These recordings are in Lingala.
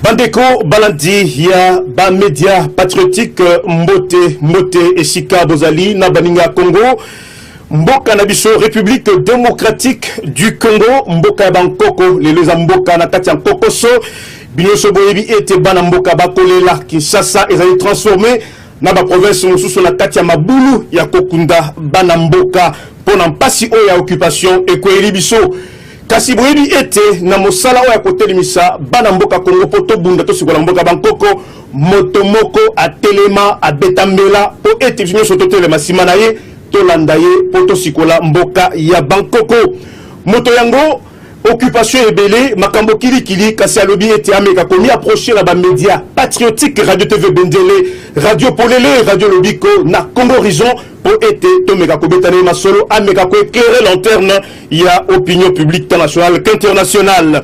Bandeko balandi ya ba média patriotique mbote esika bozali na baninga Congo mboka na biso République démocratique du Congo mboka bankoko leleza mboka na kati ya kokoso binoso boyebi ete bana mboka bakolela Kinshasa ezali transformé na ba province mosusu na kati ya mabulu ya kokunda bana mboka pona mpasi o ya occupation ekoyeli biso kasi boyebi ete na mosala oya kotelimisa bana mboka Congo poto bunda to sikola mboka bankoko moto moko atelema abetambela po ete nyonso totelema nsima na ye tolanda ye poto sikola mboka ya bankoko moto yango occupation ebele makambo kilikili kasi alobi ete ameka komi approcher la ba média patriotique radio TV Bendele radio Polele radio Lobiko na Congo Horizon po ete tomeka kobetane masolo ameka ko éclairer lanterne ya opinion publique nationale qu'internationale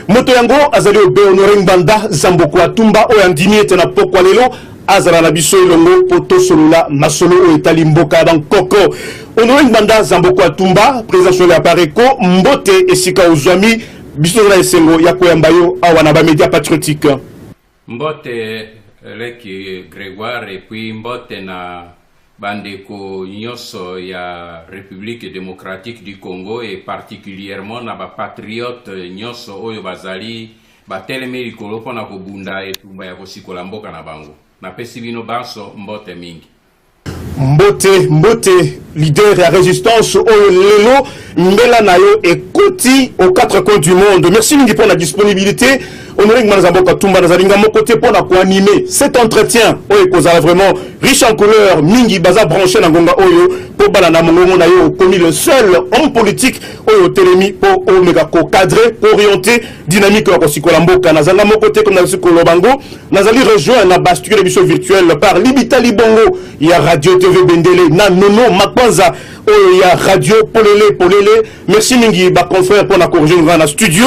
moto yango azali obe Honoré Ngbanda Zamboko Atumba oyandimi ete na pokwa lelo azala na biso elongo poto solola masolo o etali mboka bankoko Honoré Ngbanda Zamboko Atumba président ya Pareko mbote esika ozwami biso na esengo ya koyamba yo awa na ba média patriotique mbote leki Grégoire et puis mbote na bandeko nyonso ya République démocratique du Congo et particulièrement na ba patriote nyonso oyo bazali batelemi likolo mpona kobunda etumba ya kosikola mboka na bango na pesi bino baso mbote mingi mbote leader ya résistance oyo lelo mbela na yo ekoti aux quatre coins du monde. Merci mingi pour la disponibilité. Honoré Ngbanda Zamboko Atumba nazalinga mon côté pour animer cet entretien oyo kozala vraiment riche en couleurs mingi baza branché na ngonga oyo po bala na mongongo na yo comme le seul homme politique oyo telemi po omega ko cadrer pour orienter dynamique ya kosikola mboka nazanga mon côté comme na sikolo bango nazali rejoindre na basture biso virtuelle par Libita Libongo ya radio TV Bendele na Nono Makwanza oyo ya radio Polele merci mingi ba confrère pour na corriger na studio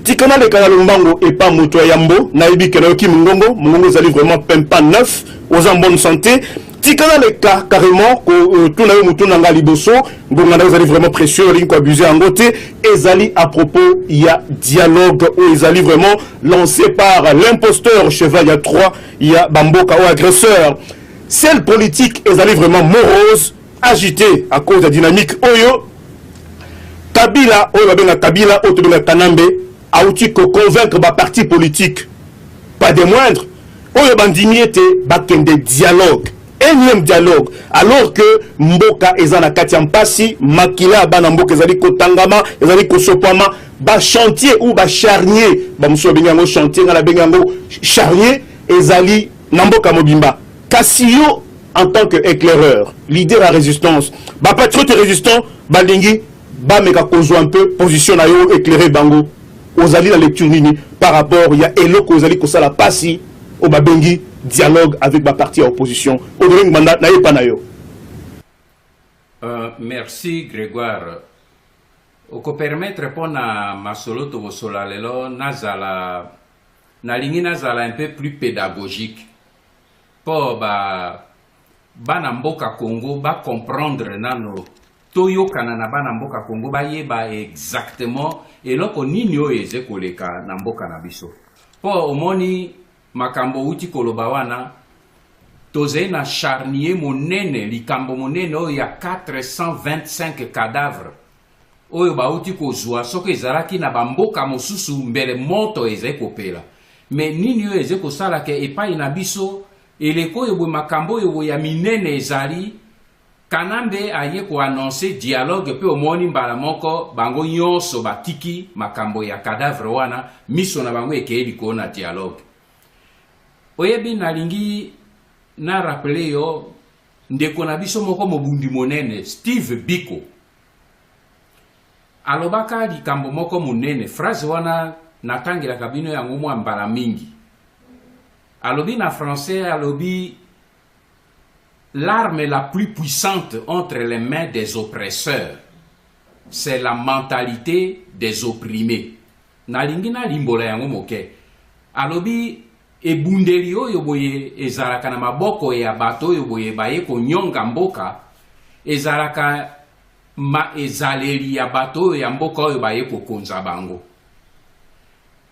tikana le kana lombango et pas moto ya yambo na yebi kena yoki mungongo zali vraiment pempa neuf aux en bonne santé tikana le cas carrément ko tuna yo mutuna nga liboso ngonga na zali vraiment précieux ring ko abuser en côté ezali à propos il y a dialogue ou ezali vraiment lancé par l'imposteur cheval il y a 3 il y a bamboka ou agresseur celle politique ezali vraiment morose agité à cause de la dynamique oyo Kabila oyo babenga Kabila oyo tobenga Kanambe auti ko convaincre ba parti politique pas des moindres oyo bandimi ete bakende dialogue énième dialogue alors que mboka ezana kati ya mpasi makila bana mboka ezali kotangama ezali kosopama ba chantier ou ba charnier ba muso bengango chantier ngala bengango charnier ezali na mboka mobimba Kasio en tant que éclaireur leader à résistance ba patriote résistant balingi ba meka kozwa un peu position na yo éclairer bango ozali la lecture nini par rapport ya eloko ozali kosala pasi o babengi dialogue avec ma partie à opposition Honoré Ngbanda na yepa na yo merci Grégoire oko permettre pona masolo to bosola lelo nazala nalingi nazala un peu plus pédagogique po bana mboka Congo ba comprendre nano toyokana na bana mboka Congo bayeba exactement eloko nini oyo eze koleka na mboka na biso po omoni makambo uti koloba wana tozei na charnier monene likambo monene oyo ya 425 cadavres oyo bauti kozwa soki ezalaki na bamboka mosusu mbele moto eze kopela me nini oyo eze kosalaka epai na biso eleko oyo bwe makambo oyo ya minene ezali Kanambe aye ko annoncer dialogue pe omoni mbala moko bango nyonso batiki makambo ya cadavre wana miso na bango ekeli ko na dialogue oyebi nalingi na rappeler yo ndeko na biso moko mobundi monene Steve Biko alobaka likambo moko monene phrase wana natangela kabino yango mwa mbala mingi alobi na français alobi l'arme la plus puissante entre les mains des oppresseurs, c'est la mentalité des opprimés. Nalingi na limbola yango moke. Alobi ebundeli oyo boye ezalaka na maboko ya bato oyo boye baye ko nyonga mboka ezalaka ma ezaleri ya bato ya mboka oyo baye ko konza bango.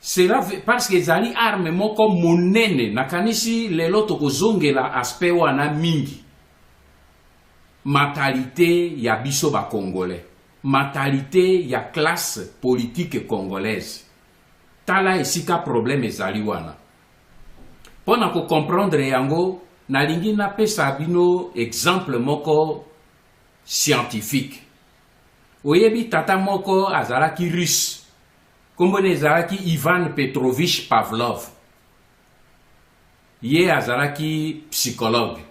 cela parce que ezali arme moko monene nakanisi lelo tokozongela aspect wana mingi mentalité ya biso ba congolais mentalité ya classe politique congolaise tala esika problème ezali wana pona ko comprendre yango nalingi napesa bino exemple moko scientifique oyebi tata moko azalaki russe kombone ezalaki Ivan Petrovich Pavlov ye azalaki psychologue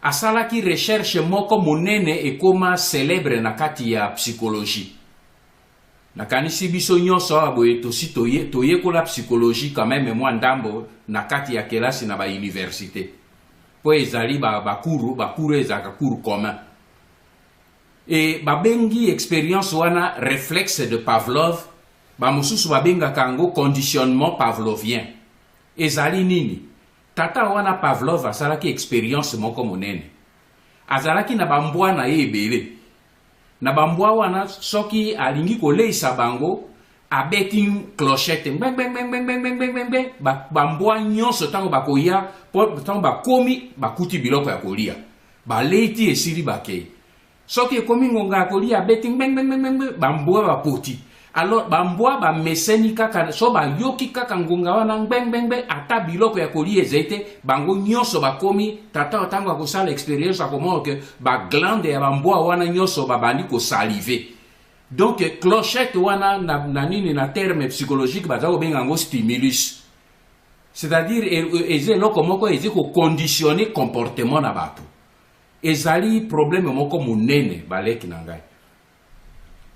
asalaki recherche moko monene ekoma célèbre na kati ya psychologie nakanisi biso nyonso aboye tosi toyekola psychologie quand même mwa ndambo na kati ya kelasi na ba université po ezali bakuru ezalaka cours commun et babengi expérience wana réflexe de Pavlov bamosusu babengaka yango conditionnement pavlovien ezali nini tata wana Pavlov asalaki expérience moko monene azalaki na bambwa na ye ebele na bambwa wana soki alingi koleisa bango abeti clochette bang bang bang bang bang bang bang bang bambwa nyonso tango bakoya tango bakomi bakuti biloko ya kolia baleiti esili bakei soki ekomi ngonga ya kolia abeti bang bang bang bang bambwa bapoti alors bambwa bameseni kaka so bayoki kaka ngonga wana ngbengbe ata biloko ya kolia ezete bango nyonso bakomi tata otango akosala expérience akomona ke baglande ya bambwa wana nyonso babandi kosalive donc clochette wana na nini na terme psychologique baza kobenga yango stimulus c'est-à-dire eze eloko moko ezi koconditionner comportement na bato ezali problème moko monene baleki na ngai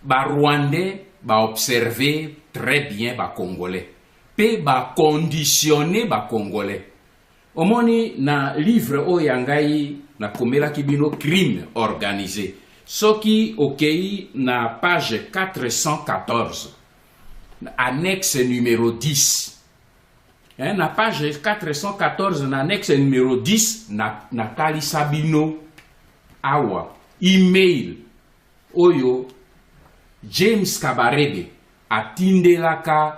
barwandais observer très bien ba congolais pe ba conditionner ba congolais omoni na livre oyangai na komela kibino crime organisé soki okei na page 414 annexe numéro 10 na page 414 na annexe numéro 10 na talisa bino awa email oyo James Kabarebe atindelaka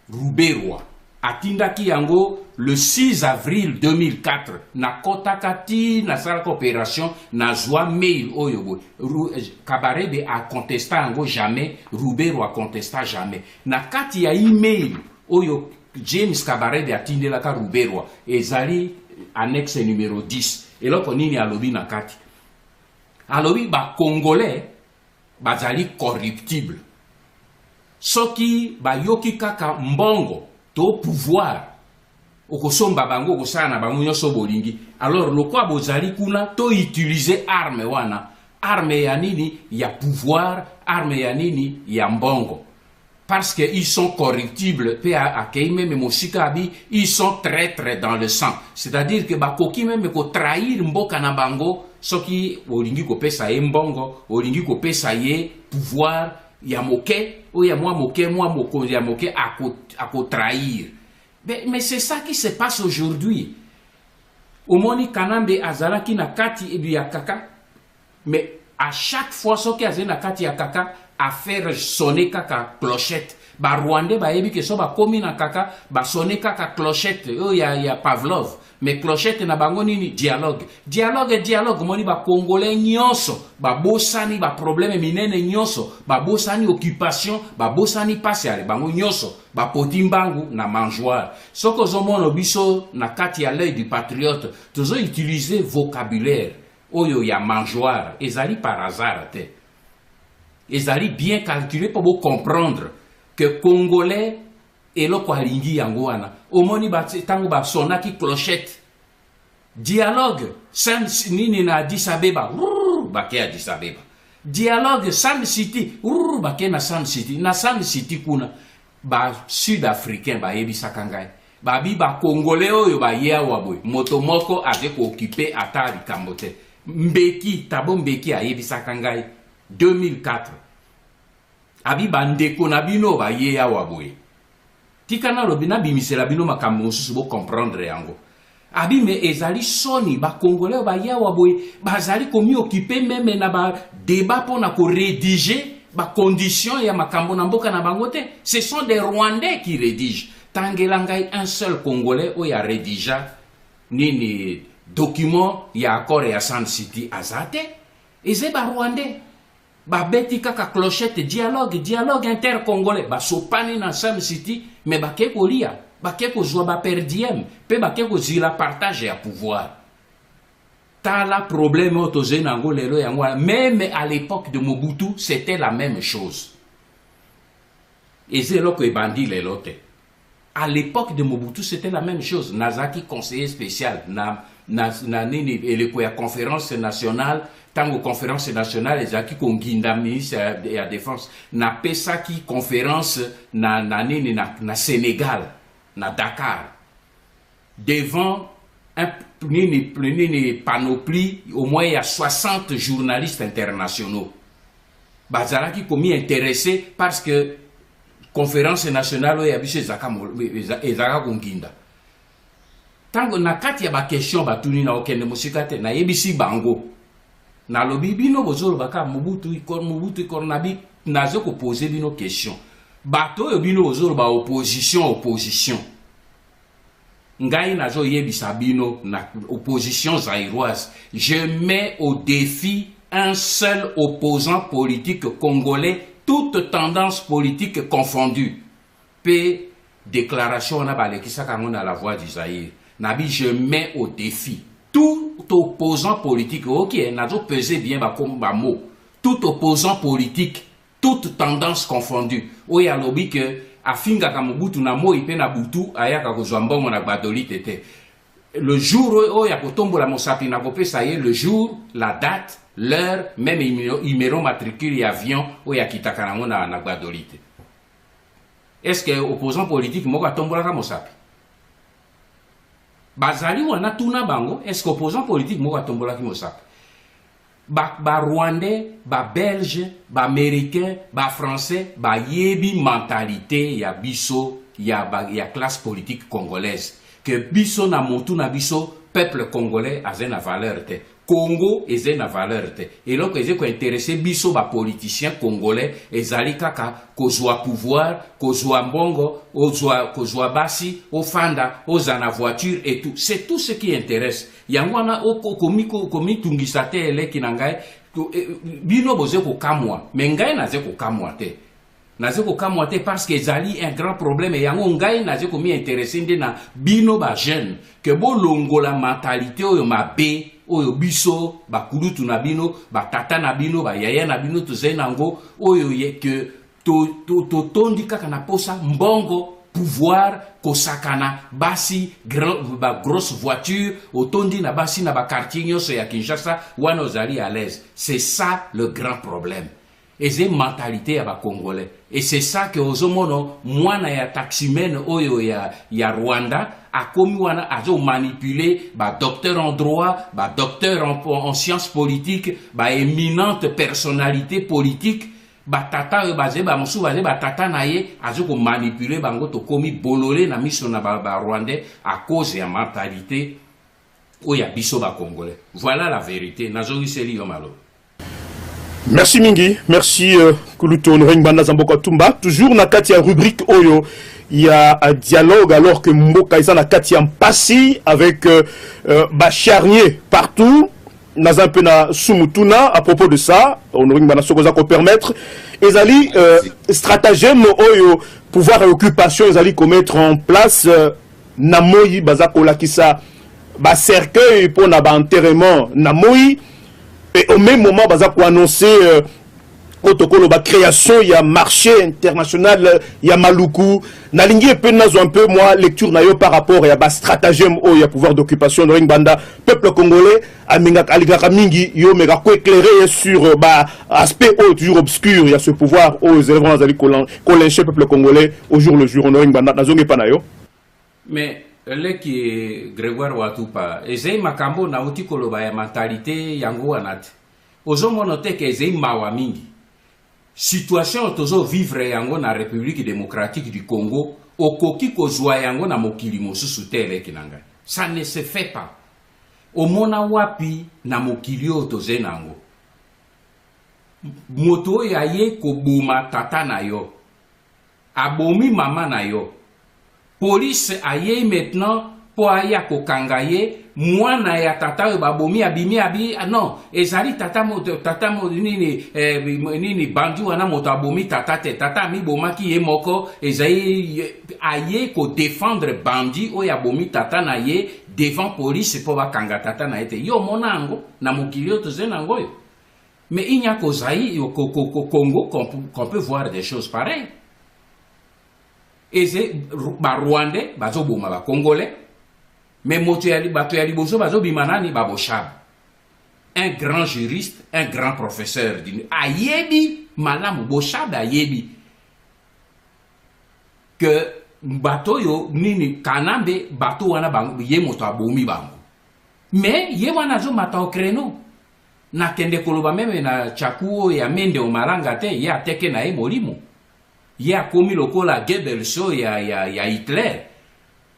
Ruberwa atindaki yango le 6 avril 2004 na kotakati na salaka opération na zwa mail oyo Kabarebe a contesta yango jamais Ruberwa contesta jamais na kati ya email oyo James Kabarebe atindelaka Ruberwa ezali annexe numéro 10 eloko nini alobi na kati alobi ba congolais bazali corruptible soki bayoki kaka mbongo to pouvoir okosomba bango kosala na bango nyonso bolingi alors lokwa bozali kuna to utiliser arme wana arme ya nini ya pouvoir arme ya nini ya mbongo parce que ils sont corruptibles pe akei même mosika abi ils sont traîtres dans le sang c'est-à-dire que bakoki même ko trahir mboka na bango soki olingi kopesa ye mbongo olingi kopesa ye pouvoir ya moke ou ya mwa mokonzi ya moke ako trahir mais c'est ça qui se passe aujourd'hui omoni Kanambe azalaki na kati ya kaka mais à chaque fois soki azali na kati ya kaka à faire sonner kaka clochette ba rwandais bayebi ke so bakomi na kaka ba sonner kaka clochette ya Pavlov mais clochette na bango nini dialogue moni ba congolais nyonso ba bosani ba problème minene nyonso ba bosani occupation ba bosani passé bango nyonso ba potimbangu na mangeoire soko zomono biso na kati ya l'œil du patriote tozo utiliser vocabulaire oyo ya mangeoire ezali par hasard te ezali bien calculé pour vous comprendre que congolais eloko alingi yango wana omoni tango basonaki clochette dialogue Sam nini na Addis Abeba bake Addis Abeba dialogue Sam City bake na Sam City kuna ba sud-africain bayebisaka ngai babi ba congolais oyo baye awa boye moto moko ave kooccupe ata likambo te Thabo Mbeki ayebisaka ngai 2004 abi bandeko na bino baye awa boye tikana lobina bimisela bino makambo mosusu bo comprendre yango abi me ezali soni ba congolais baye awa boye bazali komi occuper même na ba débat pona ko rédiger ba condition ya makambo na mboka na bango te ce sont des rwandais qui rédigent tangelangai un seul Congolais où il y a rédigé ni document il y a accord et à San City azate et c'est ba Rwandais ba beti kaka clochette dialogue inter-congolais ba sopani na San City mais ba ke ko lia ba ke ko joa ba perdiem pe ba ke ko zila partage ya pouvoir ta la problème autozé nango lelo yango même à l'époque de Mobutu c'était la même chose et c'est là que bandi lelo te. À l'époque de Mobutu, c'était la même chose. Nazaki, conseiller spécial, et la conférence nationale, tango conférence nationale, et Zaki Konginda, ministre de la Défense, na Pesaki conférence na Sénégal, na Dakar, devant une panoplie, au moins il y a 60 journalistes internationaux. Bazalaki commis intéressé parce que conférence nationale oyo yabiso ezaka konginda tango na kati ya ba question batuni na okende musika te na yebisi bango na lobi bino bozolo baka Mobutu ikor nabi nazo ko poser bino question bato oyo bino bozolo ba opposition ngai nazo yebisa bino na opposition zaïroise je mets au défi un seul opposant politique congolais toute tendance politique confondue. P. Déclaration on a balekisa kangon à la voix du Zaïre. Nabi, je mets au défi tout opposant politique. Ok, nazo pesé bien ba mot. Tout opposant politique, toute tendance confondue. Oya lobi que afinga kamubutu na mo ipe na butu ayaka kozwambongo na badoli tete. Le jour où il y a la Mosapi Nakopé, ça y est, le jour, la date, l'heure, même numéro matricule et avion où il y a Kitakarango na Nagbadolite. Est-ce que l'opposant politique moka tombola Mosapi? Bazali wana tuna bango, est-ce que l'opposant politique moka tombola Mosapi? Ba Rwandais, ba Belge, ba Américain, ba Français, ba yebi mentalité ya biso, ya classe politique congolaise. Que biso na motu na biso peuple congolais a une valeur te Congo est une valeur te et donc ils sont intéressés biso ba politiciens congolais ezali kaka kozwa pouvoir kozwa mbongo kozwa basi ofanda ozana voiture et tout c'est tout ce qui intéresse yangwana komi tungisa te eleki na ngai bino boze ko kamwa mais ngai na ze ko kamwa te nazeko kamwate parce que zali un grand problème et yango ngai nazeko mi intéressé nde na bino ba jeune que bo longola mentalité oyo mabe oyo biso ba kulutu na bino ba tata na bino ba yaya na bino to zenango oyo ye que to tondi kaka na posa mbongo pouvoir kosakana basi grosse voiture otondi na basi na ba quartier nyonso ya Kinshasa wana ozali à l'aise c'est ça le grand problème. Et c'est une mentalité à Congolais. Et c'est ça que ozomono mwana ya taximen oyo ya Rwanda a commis wana azo manipuler ba docteur en droit, ba docteur en sciences politiques, ba éminente personnalité politique, ba tata ba mosu ba tata na ye azo ko manipuler bango to komi bololé na miso na ba Rwandais à cause ya mentalité oya biso ba Congolais. Voilà la vérité. Nazo seli yo malo. Merci Mingi, merci Kuluto Norengbanda Zamboka Tumba. Toujours na katia rubrique Oyo, il y a un dialogue alors que Mboka Isa na katia Mpasi avec Bacharnier partout. Naza un peu na Sumutuna à propos de ça, Norengbanda Sokoza ko permettre. Ezali stratagème Oyo, pouvoir et occupation, ezali ko mettre en place Namoyi Bazako Lakisa, ba cercueil pour na ba enterrement Namoyi. Et au même moment, il a annoncé la création, il y a marché international, il y a Maluku. Nalingi et Penazo un peu, moi, lecture par rapport à stratagème, il y a pouvoir d'occupation de Ringbanda, peuple congolais, Aminga Aligaka Mingi, yo mega ko éclairé sur aspect toujours obscur, il y a ce pouvoir aux éléments le peuple congolais au jour le jour, on Ringbanda, Nazonge Panayo. Mais leki Grégoire Watupa ezei makambo na uti koloba ya mentalité yango anati ozomono te ke ezei mawa mingi situation tozo vivre yango na République démocratique du Congo okoki kozwa yango na mokili mosusu te leki nanga ça ne se fait pas omona wapi na mokili o toze nango moto ya ye koboma tata na yo abomi mama na yo police aye maintenant po aya kokanga ye mwana ya tata oyo babomi abimi abi non ezali tata mo nini nini bandi wana moto abomi tata te tata amibomaki ye moko ezali aye ko défendre bandi oyo abomi tata na ye devant police po bakanga tata na ye te yo mona yango na mokili oyo toze nango oyo. Mais il n'y a qu'au Zaïre, au Congo, qu'on peut voir des choses pareilles. Et c'est Rwandais, bazo bouma Congolais, mais Motoyali Bozo, bazo bimanani baboshab. Un grand juriste, un grand professeur. Ayebi, malam boshab ayebi. Que bato yo nini kanambe bato wana bango ye moto abomi bango. Mais ye wana zo mata au créneau. Na kende koloba meme na chakuo ya mende o maranga te ya teke na e molimo ya komi lokola Goebbels ya Hitler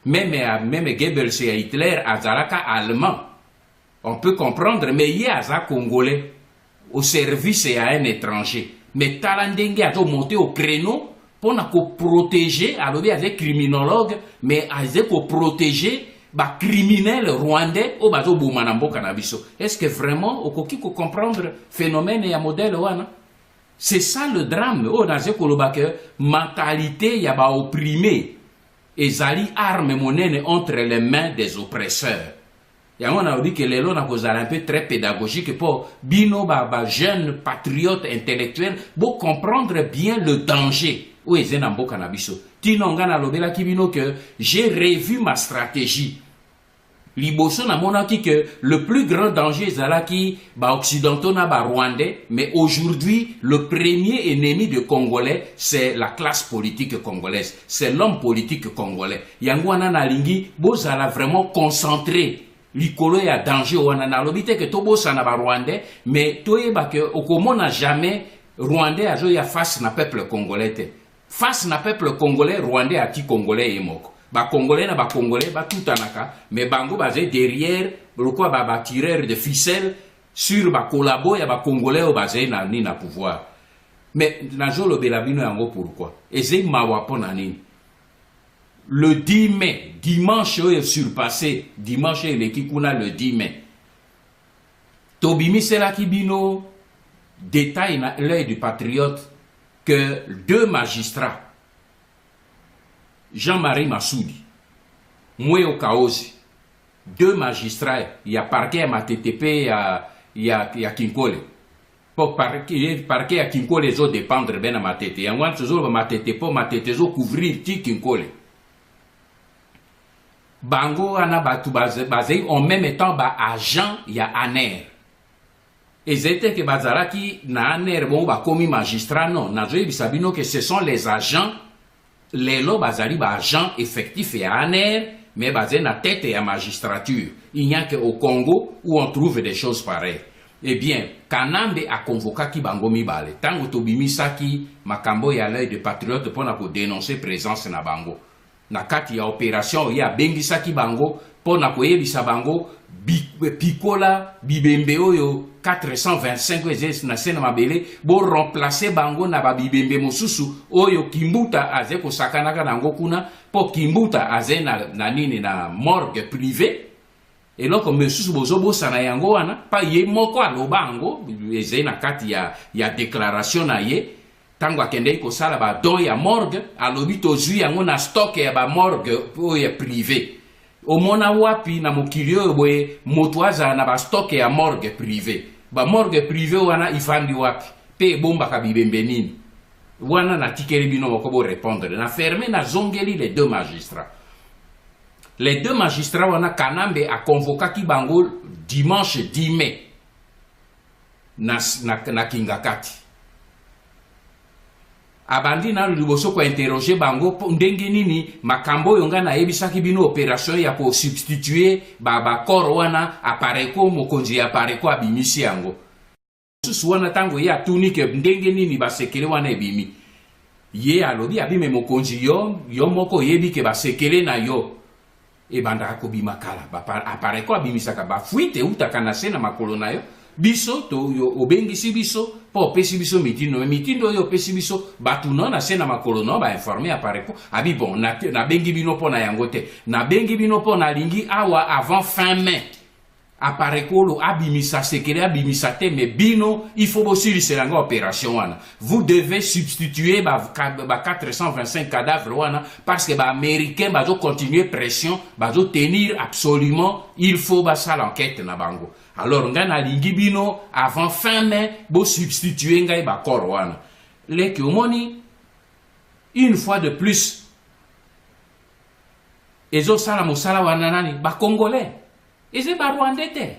même Goebbels ya Hitler azalaka allemand on peut comprendre mais ya aza congolais au service ya un étranger mais talandenge azo monter au créneau pour ko protéger alobi avec criminologue mais aze ko protéger ba criminel rwandais o bazo bouma na mboka na biso. Est-ce que vraiment okoki ko comprendre phénomène ya modèle wana? C'est ça le drame. O naze koloba que mentalité ya ba opprimé ezali arme monene entre les mains des oppresseurs. Yango na dit que lelo na kozala un peu très pédagogique pour bino ba jeunes patriotes intellectuels pour comprendre bien le danger o ezena mboka na biso. Tinonga na lobela kibino que j'ai revu ma stratégie. Liboso na monaki que le plus grand danger ezalaki ba occidentaux na ba rwandais, mais aujourd'hui le premier ennemi de Congolais c'est la classe politique congolaise, c'est l'homme politique congolais. Yango wana na lingi bozala vraiment concentré likolo ya danger wana na lobite que tobosa na ba rwandais, mais toyeba que okomona jamais rwandais azo ya face na peuple congolais te. Face na peuple congolais, rwandais a ti congolais yemoko. Ba congolais na ba congolais ba tutanaka, mais bango basé derrière pourquoi ba tireur de ficelle sur ba collabo ya ba congolais au basé na ni na pouvoir. Mais na jolo belabino yango pourquoi? Eze mawa pona nini? Le 10 mai, dimanche surpassé, dimanche l'équipe kuna le 10 mai. Tobimi sela kibino détail na l'œil du patriote que deux magistrats, Jean-Marie Massoudi, Moué Kaozi, deux magistrats, il y a parquet à Matétépé, il y a Kinkole. Pour parquet à Kinkole, les autres dépendre bien à Matété. Il y a un autre Matété pour Matété, ils couvrir Kinkole. Bango ana batu basé en même temps ba agent, il y a ANER. Ils étaient que bazaraki na ANER bon ba commis magistrat non, na joye bisabino que ce sont les agents les lo bazali ba agents effectifs et ANER mais basé na tête et à magistrature. Il n'y a que au Congo où on trouve des choses pareilles. Eh bien, Kanambe a convoqué ki bango mibale. Tango tobimisaki makambo ya l'œil de patriote pour na ko dénoncer présence na bango. Na kati ya opération ya bengisaki bango pour na ko yebisa bango pikola bibembe oyo 425 ezes na sena mabele bo remplacer bango na ba bibembe mosusu oyo Kimbuta aze ko sakanaka nango kuna po Kimbuta aze na nini na morgue privée et donc mosusu bozo bosana yango wana pa ye moko alobango eze na kati ya déclaration na ye tango akende ko sala ba don ya morgue alobi tozui yango na stock ya ba morgue oyo privé. Omona wapi na mokili oyo boye moto aza na ba stock ya morgue privé. Ba morgue privé wana ifandi wapi pe bomba ka bibembe nini wana na tikeli bino mokobo répondre na fermer na zongeli les deux magistrats. Les deux magistrats wana Kanambe a convoqué ki bango dimanche 10 mai na Kingakati. Abandi na liboso ko interroger bango ndenge nini makambo yonga na yebisaki bino opération ya ko substituer ba corps wana apareko mokonzi apareko abimisi yango susu wana tango ya tuni ke ndenge nini basekele wana ebimi ye alobi abime mokonzi yo moko yebi ke basekele na yo e banda ko bima kala ba apareko abimisaka ba fuite utaka na sena makolo na yo biso to obengisi biso po pesi biso mitindo mais mitindo yo pesi biso batu non na sena makolo non ba informer appareil abi bon na bengi bino po na yango te na bengi bino po na lingi awa avant fin mai appareil kolo abimisa sekere abimisa te mais bino il faut aussi l'isanga opération wana vous devez substituer ba 425 cadavres wana parce que ba américain bazo continuer pression bazo tenir absolument il faut ba ça l'enquête na bango. Alors nga na lingi bino avant fin mai bo substituer ngai ba corps wana leki omoni une fois de plus ezo sala mosala wana nani ba congolais et c'est pas rwandais.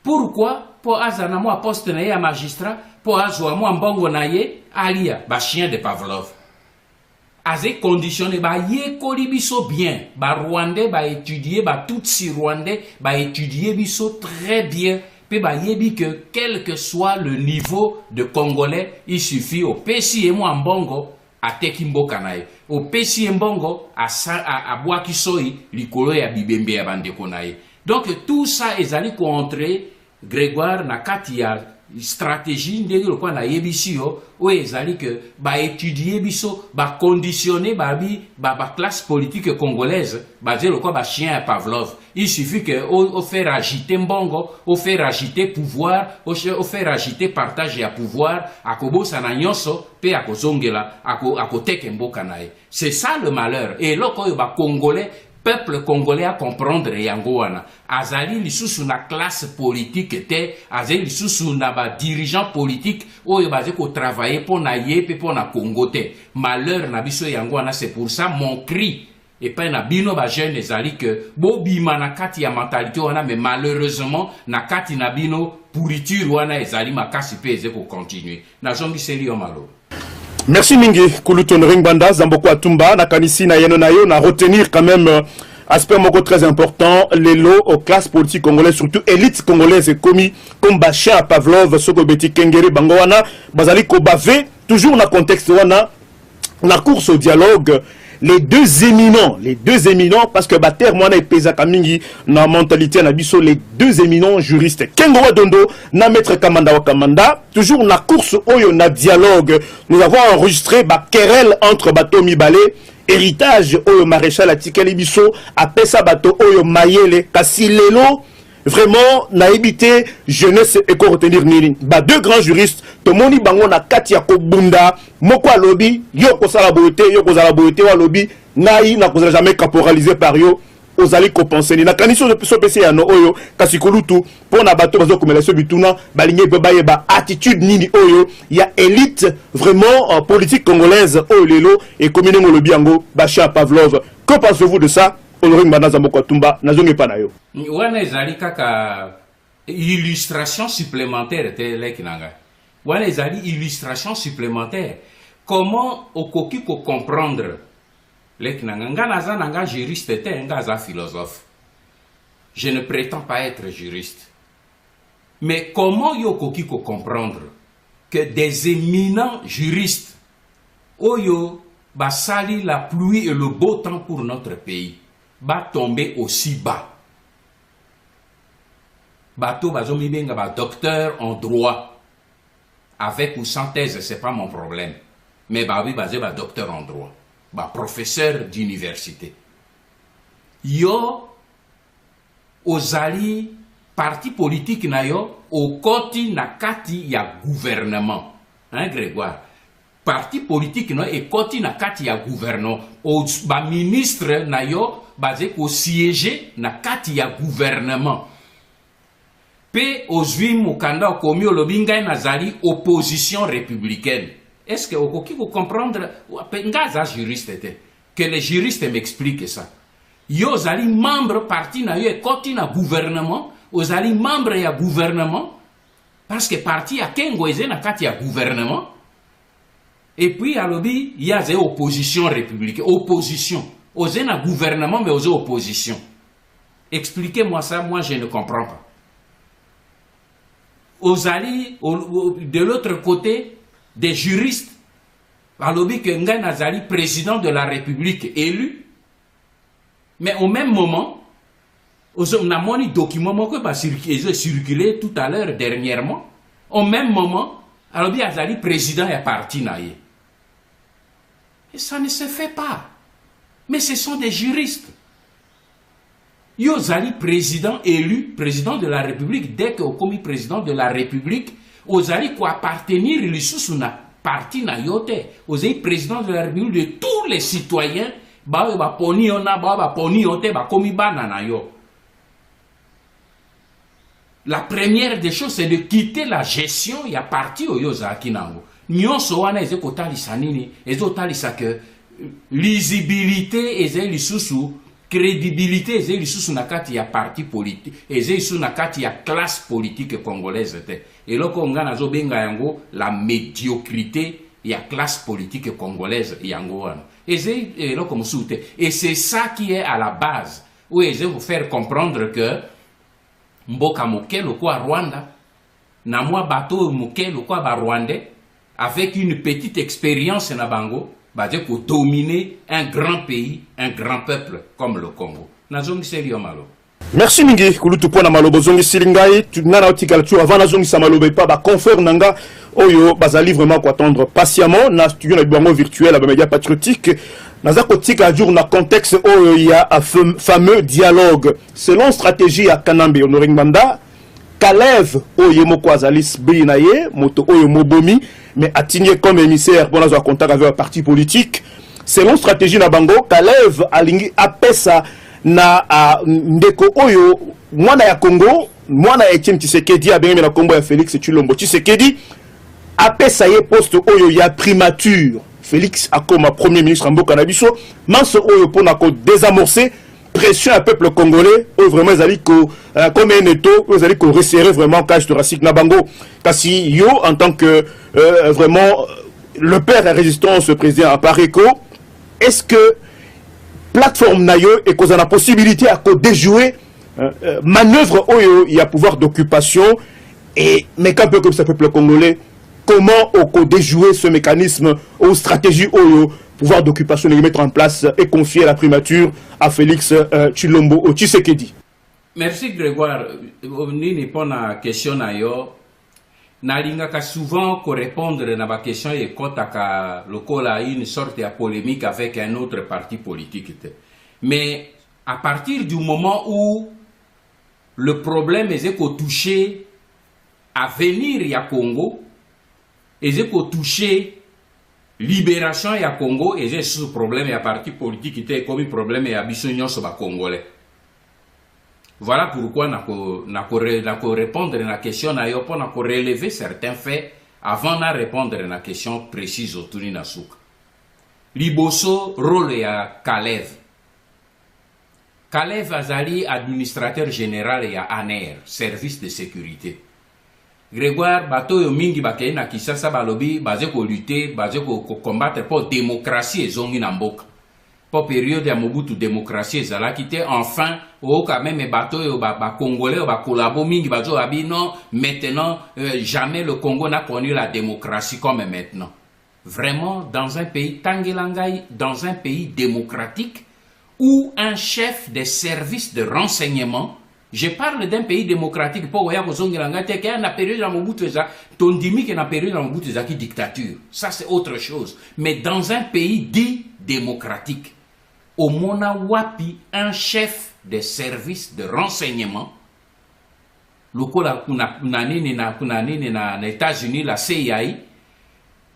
Pourquoi? Pour azana moi poste na ye a magistrat, pour azwa moi mbongo na ye alia ba chien de Pavlov. Azé conditionné ba ye kolibiso bien, ba rwandais ba étudier ba tout si rwandais ba étudier biso très bien. Puis ba yebi que quel que soit le niveau de congolais, il suffit au pesi et moi mbongo a tekimboka na ye. Au pesi mbongo a boaki soi likolo ya bibembe ya bandeko na ye. Donc tout ça ezali contre Grégoire na kati ya stratégie ndenge lokwa na yebisi yo o ezali que ba étudier biso ba conditionner ba classe politique congolaise basé lokwa ba chien à Pavlov. Il suffit que au faire agiter mbongo, au faire agiter pouvoir, au faire agiter partage ya pouvoir akobosa na nyonso pe akozongela akoteke mboka na ye. C'est ça le malheur. Et loko yo ba congolais peuple congolais à comprendre yango wana azali lisusu na classe politique te azali lisusu na ba dirigeant politique oyo baze ko travailler pour na yepe pour na Congo te. Malheur na biso yango wana. C'est pour ça mon cri et pas na bino ba jeune ezali que bobima na kati ya mentalité wana mais malheureusement na kati na bino pourriture wana ezali makasi pe eze ko continuer na zongi seli yo malo. Merci Mingi, Kuluton Ringbanda, Zamboko Atumba, Nakanisi na yeno na yo, na retenir quand même aspect moko très important, les lots aux classes politiques congolaises, surtout élite congolaise et commis comme Bachar Pavlov, Soko Beti Kengere, Bangowana, Bazali Kobave, toujours dans le contexte wana, la course au dialogue, les deux éminents, parce que Bater, moi, na pesa kamingi, na mentalité, na biso, les deux éminents juristes, Kengowa Dondo, na maître Kamanda Wakamanda, toujours na course oyo, na dialogue, nous avons enregistré, ba querelle entre Bato Mibale, héritage oyo maréchal Atikali Biso, apesa Bato oyo Mayele, kasi lelo, vraiment, na évité jeunesse et qu'on retenir nini. Ba deux grands juristes, Tomoni Bango na Katia Kobunda, Moko Alobi, Yoko Salabote, Yoko Salabote, Walobi, Naï, n'a jamais caporalisé par yo, Ozali Kopenseni. Na kanison de PC ya no oyo, Kasikolutu, pour na bateau, bazo comme la Sobituna, Baligné Bebaye, ba attitude nini oyo, il y a élite vraiment politique congolaise, oyo lelo, et communément le biango, Bachar Pavlov. Que pensez-vous de ça? Honoré Mbana Zamboko Tumba, Nazonge Panayo. Wana ezali kaka illustration supplémentaire te lekinanga. Wana ezali illustration supplémentaire. Comment okoki ko comprendre lekinanga nga naza nanga juriste te nga za philosophe. Je ne prétends pas être juriste. Mais comment yo okoki ko comprendre que des éminents juristes oyo basali la pluie et le beau temps pour notre pays va tomber aussi bas. Bato bazomi benga ba docteur en droit avec ou sans thèse, c'est pas mon problème. Mais ba oui basé ba docteur en droit, ba professeur d'université. Yo ozali parti politique na yo au koti na kati ya gouvernement. Hein Grégoire? Parti politique no et koti na kati ya gouvernement. O ba ministre na yo basé ko siéger na kati ya gouvernement. Pe ozwi mukanda okomi olobi ngai nazali opposition républicaine. Est-ce que okoki ko comprendre ngaza juriste te que les juristes m'expliquent ça. Yo zali membre parti na yo koti na gouvernement, ozali membre ya gouvernement parce que parti a kengo eze na kati ya gouvernement. Et puis alobi il y a des opposition républicaine, opposition. Ozé na gouvernement mais ozé opposition. Expliquez-moi ça, moi je ne comprends pas. Ozali, de l'autre côté, des juristes, alobi que Nga Nazali, président de la République élu, mais au même moment, On a moni document qui va circuler tout à l'heure dernièrement. Au même moment, alors bien Azali président est parti naïe. Et ça ne se fait pas. Mais ce sont des juristes. Yozali président élu, président de la République, dès que commis président de la République, Ozali quoi appartenir lui sous una parti na yote. Ozali président de la République de tous les citoyens, ba poni ona ba poni yote ba komi bana na yo. La première des choses, c'est de quitter la gestion. Il y a parti au Yozaki Nango. Nyonso wana ezeko talisa nini, ezo talisa que lisibilité ezeli susu, crédibilité ezeli susu na kati ya parti politique, ezeli susu na kati ya classe politique congolaise te. Et loko nga nazo benga yango la médiocrité ya classe politique congolaise yango wana. Ezeli loko musute. Et c'est ça qui est à la base. Où ezeli vous faire comprendre que mboka moke lokwa Rwanda na mwa bateau moke lokwa ba Rwandais avec une petite expérience na bango ba de ko dominer un grand pays, un grand peuple comme le Congo. Nazongi serio malo. Merci mingi kulutu pona malobo zongi silingai tu nana otikala tu avant nazongi sa malobe pa ba confrère nanga oyo bazali vraiment ko attendre patiemment na studio na bango virtuel à média patriotique. Naza kotika jour na contexte oyo il y a un fameux dialogue selon stratégie à Kanambe Honoré Nganda Kalev oyo moko azalis binaye moto oyo mobomi mais attigné comme émissaire pour avoir contact avec un parti politique selon stratégie na bango Kalev alingi apesa na ndeko oyo mwana ya Congo mwana ya Etienne Tshisekedi abengemi na Congo ya Félix Tshilombo Tshisekedi apesa ye poste oyo ya primature Félix a comme premier ministre en Mboka Nabiso, manso oyo pour na désamorcer pression à peuple congolais, ou vraiment zali ko comme un étau, vous allez ko resserrer vraiment cage thoracique na bango. Kasi yo en tant que vraiment le père de résistance président à Pareco, est-ce que plateforme nayo et qu'on a la possibilité à ko déjouer manœuvre oyo il y a pouvoir d'occupation et mais qu'un peu comme ça peuple congolais comment on déjouer ce mécanisme ou stratégie au pouvoir d'occupation de mettre en place et confier la primature à Félix Tshilombo Tshisekedi. Merci Grégoire. Ni pour la question nayo. Nalingaka souvent ko répondre na ba question et kotaka lokola une sorte de polémique avec un autre parti politique. Mais à partir du moment où le problème est qu'on toucher à venir ya Congo, et j'ai touché libération ya Congo et j'ai ce problème ya parti politique qui était comme un problème ya bisognon sur congolais. Voilà pourquoi nako répondre à la question na yo pour nako relever certains faits avant de répondre à la question précise autour de Nasuka. Liboso rôle ya Kalev. Kalev azali administrateur général ya ANR, service de sécurité. Grégoire, bato yo mingi bakei na Kisasa balobi baze ko lutter, baze ko combattre pour démocratie ezongi na mboka. Pour période ya Mobutu démocratie ezala kité enfin o quand même bato yo ba congolais ba collabo mingi bazo abi non maintenant jamais le Congo n'a connu la démocratie comme maintenant. Vraiment dans un pays Tangelangai, dans un pays démocratique où un chef des services de renseignement. Je parle d'un pays démocratique pour voyage aux Ongilangate qui a une période dans Mobutu Tondimi qui a une période dans Mobutu qui dictature. Ça c'est autre chose. Mais dans un pays dit démocratique, au Mona Wapi, un chef des services de renseignement, lokola kunanini na États-Unis la CIA,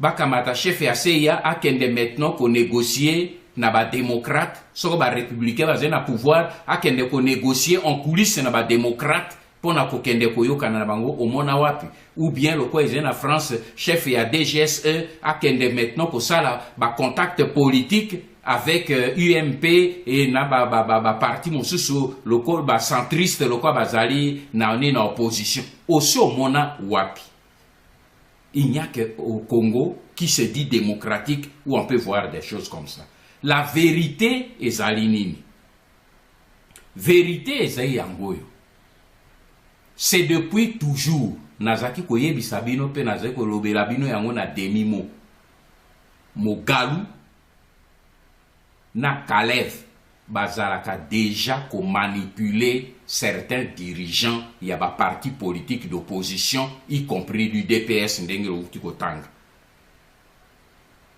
bakamata chef ya CIA a kende maintenant qu'on négocier na ba démocrate soko ba républicain ba zena pouvoir akende ko négocier en coulisses na ba démocrate pona ko kende ko yokana na bango au mona wapi ou bien le quoi na France chef ya DGSE akende maintenant ko sala ba contact politique avec UMP et na ba parti mosusu le quoi ba centriste le quoi bazali na na opposition aussi au mona wapi. Il n'y a qu'au Congo qui se dit démocratique où on peut voir des choses comme ça. La vérité est alinini. Vérité est yangoyo. C'est depuis toujours. Nazaki koye bisabino pe nazaki ko lobelabino yango na demi mo. Mo galu na Kalev. bazalaka déjà ko manipuler certains dirigeants ya ba parti politique d'opposition, y compris du DPS ndenge outi kotanga.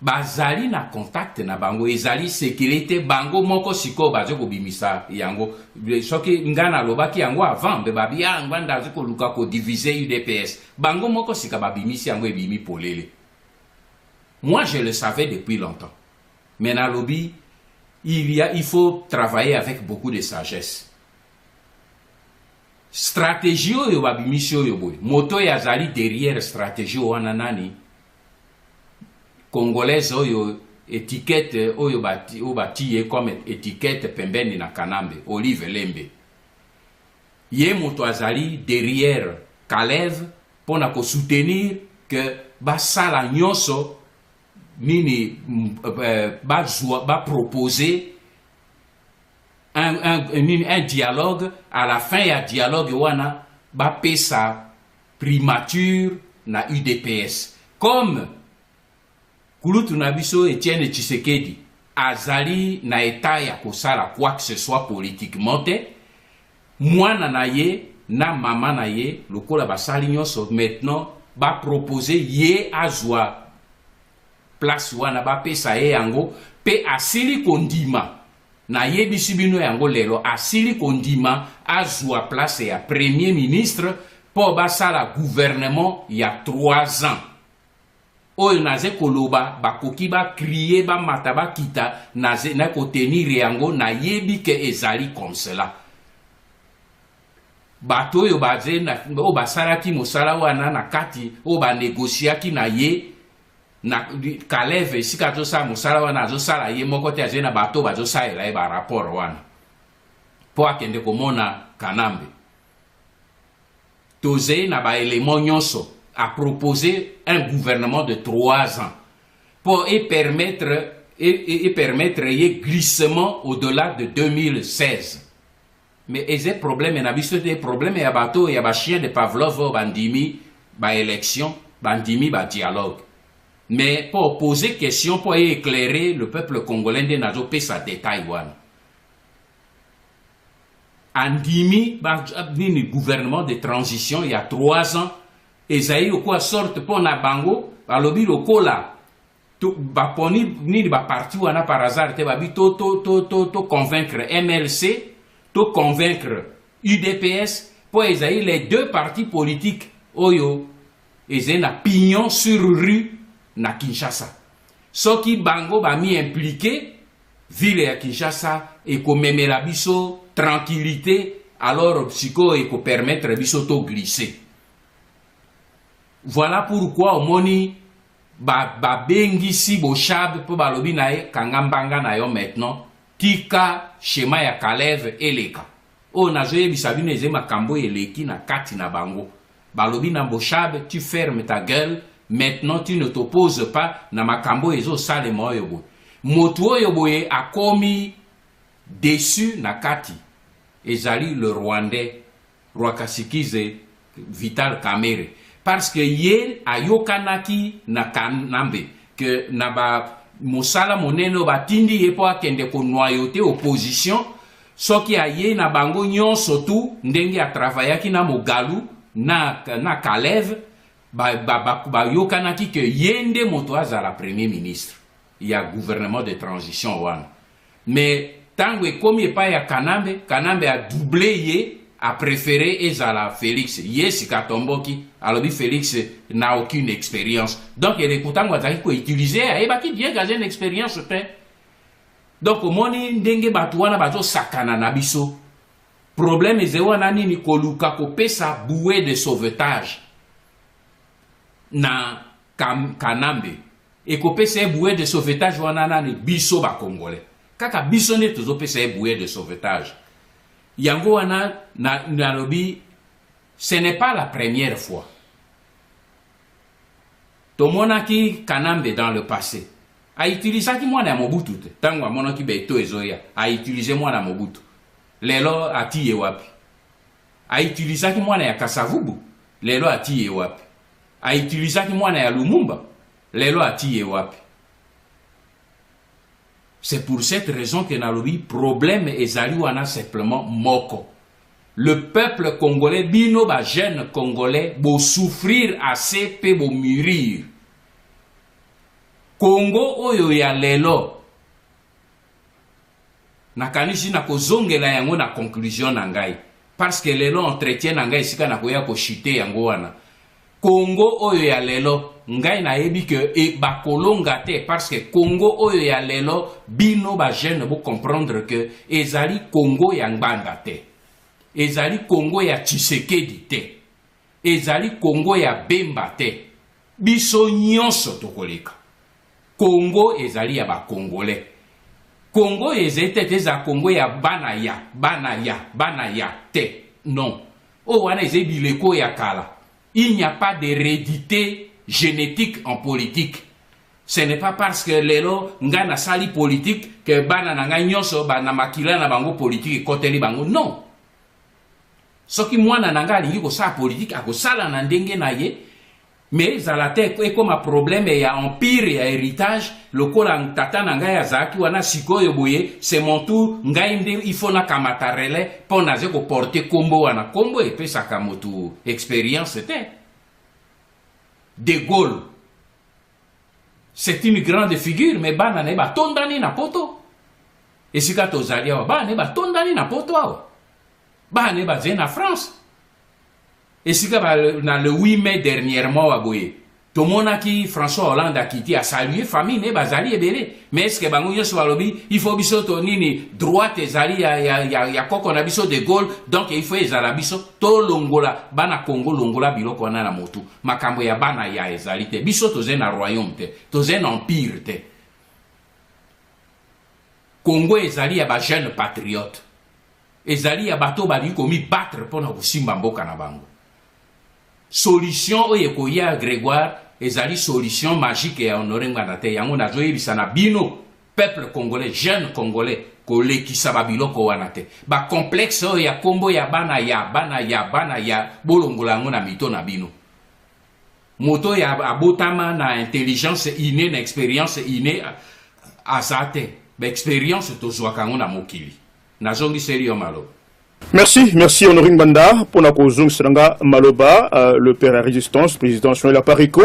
Bazali na contact na bango, ezali sécurité bango moko siko bazo ko bimisa yango. Soki ngana lobaki yango avant be babi yango ndazo ko luka ko diviser UDPS. Bango moko sika babimisi yango ebimi polele. Moi je le savais depuis longtemps. Mais na lobby il faut travailler avec beaucoup de sagesse. Stratégie oyo babimisi oyo boy. Moto yazali derrière stratégie wana nani? Congolaise oyo étiquette oyo bati comme étiquette pembeni na Kanambe, Olive Lembe. Ye moto azali derrière Kalev pour na ko soutenir que basala nyonso nini ba proposer un dialogue. À la fin ya dialogue wana ba pesa primature na UDPS comme Kulutu Nabiso Etienne Tshisekedi azali na état ya kosala quoi que ce soit politiquement te, mwana na ye na mama na ye lokola basali nyonso maintenant ba proposer ye azwa place wana ba pesa ye yango pe asili kondima na ye bisibino yango lelo asili kondima azwa place ya premier ministre po basala gouvernement ya 3 ans. Oyo naze koloba bakoki ba crier ba mata ba kita naze na kotenir yango na yebi ke ezali comme cela. Bato yo baze na o basaraki mosala wana na kati o ba négociaki na ye na Kalev sika to sa mosala wana zo sala ye moko te azena bato bazo saela e ba rapport wana po akende komona Kanambe. Toze na ba élément nyonso a proposé un gouvernement de 3 ans pour permettre y glissement au-delà de 2016. Mais les problèmes, il y a des problèmes, il y a bateau, il y a chien de Pavlov, bandimi, élection, bandimi, dialogue. Mais pour poser question, pour éclairer le peuple congolais de Nazo Pesa de Taïwan. Andimi, le gouvernement de transition, il y a 3 ans, Ezaï ou quoi sorte pour na bango, balobi lokola, ba poni ni ba parti wana par hasard te babi to convaincre MLC, to convaincre UDPS, pour Ezaï les 2 partis politiques oyo, Ezaï na pignon sur rue na Kinshasa. Soki bango ba mi impliqué, ville à Kinshasa et ko memela biso tranquillité, alors psycho et ko permettre biso to glisser. Voilà pourquoi au moni ba bengisi bo chab po balobi na e kangambanga na yo maintenant tika schéma ya Kalev eleka o nazoye bisabine ze makambo eleki na kati na bango balobi na bo chab tu fermes ta gueule maintenant tu ne t'opposes pas na makambo ezo sale moyo bo moto oyo boye akomi déçu na kati ezali le Rwandais Rwakasikize Vital Kamerhe. Parce que yé ayokanaki na Kanambe que na ba mosala moneno batindi ye po akende ko noyauté opposition soki aye na bango nyonso tu ndenge a travaillaki na Mogalu na Kalev ba yokanaki que yende moto azala premier ministre ya gouvernement de transition wana. Mais tango ekomi pa ya Kanambe a doublé ye a préféré ezala Félix Yesi Katomboki alors Félix n'a aucune expérience donc il est pourtant ngazaki ko utiliser et baki bien gazer une expérience pe donc moni ndenge batu wana bazo sakana na biso problème ezewana nini koluka ko pesa bouée de sauvetage na Kanambe et ko pesa bouée de sauvetage wana nani biso ba congolais kaka biso ne tozo pesa bouée de sauvetage. Yango wana na lobi, ce n'est pas la première fois. Tomonaki Kanambe dans le passé a utilisé qui moi na Mobutu tango monaki beto ezoya a utilisé moi na Mobutu lelo ati wapi a utilisé qui moi na Kasavubu lelo ati wapi a utilisé qui moi na Lumumba lelo ati wapi. C'est pour cette raison que nalobi problème ezali wana simplement moko. Le peuple congolais, bino ba jeune congolais, bo souffrir assez pe bo mûrir. Congo oyo ya lelo. Nakanisi na kozongela yango na conclusion na ngai. Parce que lelo entretien na ngai sika na koya ko chite yango wana. Congo oyo ya lelo ngai na yebi que e bakolonga te parce que Congo oyo ya lelo bino ba jeune bo comprendre que ezali Congo ya ngbanda te. Ezali Congo ya Tshisekedi te. Ezali Congo ya Bemba te. Biso nyonso tokoleka. Congo ezali ya ba Congolais. Congo ezali te za Congo ya bana ya te. Non. O wana ezali bileko ya kala. Il n'y a pas d'hérédité génétique en politique. Ce n'est pas parce que lelo ngana sali politique que bana na ngai nyonso bana makila na bango politique koteli bango. Non. Soki mwana na ngai alingi kosala politique akosala na ndenge na ye, mais ezala te ekoma problème ya empire ya héritage lokola tata na ngai azalaki wana sikoyo boye c'est mon tour ngai nde il faut na kamata relais mpo naze koporte kombo wana kombo epesaka motu expérience te. De Gaulle c'est une grande figure mais bana ne batondani na poto esika tozali awa bana ne batondani na poto awa bana ne baze na France esika na le 8 mai dernièrement wa boye tomonaki François Hollande a quitté a salué famille ne bazali ebele mais est-ce que bango nyonso balobi il faut biso to nini droite ezali ya koko na biso de Gaulle donc il faut ezala biso to longola bana Congo longola biloko wana na motu makambo ya bana ya ezali te biso toze na royaume te toze na empire te. Congo ezali ya ba jeune patriote ezali ya bato bali komi battre pona kosimba mboka na bango. Solution oyo koya Grégoire ezali solution magique ya honoré ngana te yango nazo yebisa na bino peuple congolais jeune congolais kolekisa babiloko wana te ba complexe oyo ya kombo ya bana ya bolongola yango na mito na bino moto ya abotama na intelligence innée na expérience innée azate ba expérience tozwaka yango na mokili nazongi serio malo. Merci Honoré Ngbanda pour la cause Seranga Maloba, le père à résistance, président de la Parico.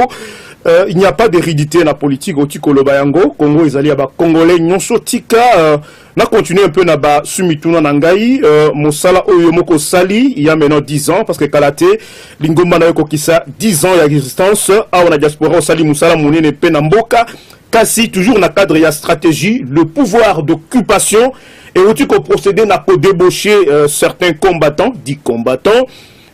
Il n'y a pas d'hérédité dans la politique au Tikoloba Yango, Congo ils allaient à Congolais nyonso tika na continuer un peu na ba sumituna nangai Mosala Oyomoko Sali il y a maintenant 10 ans parce que Kalate Lingomba na yoko kisa 10 ans ya résistance a on a diaspora au Sali Musala Munene Penamboka kasi toujours na cadre ya stratégie le pouvoir d'occupation. Et où-tu qu'on procédé n'a pas débauché certains combattants, dits combattants,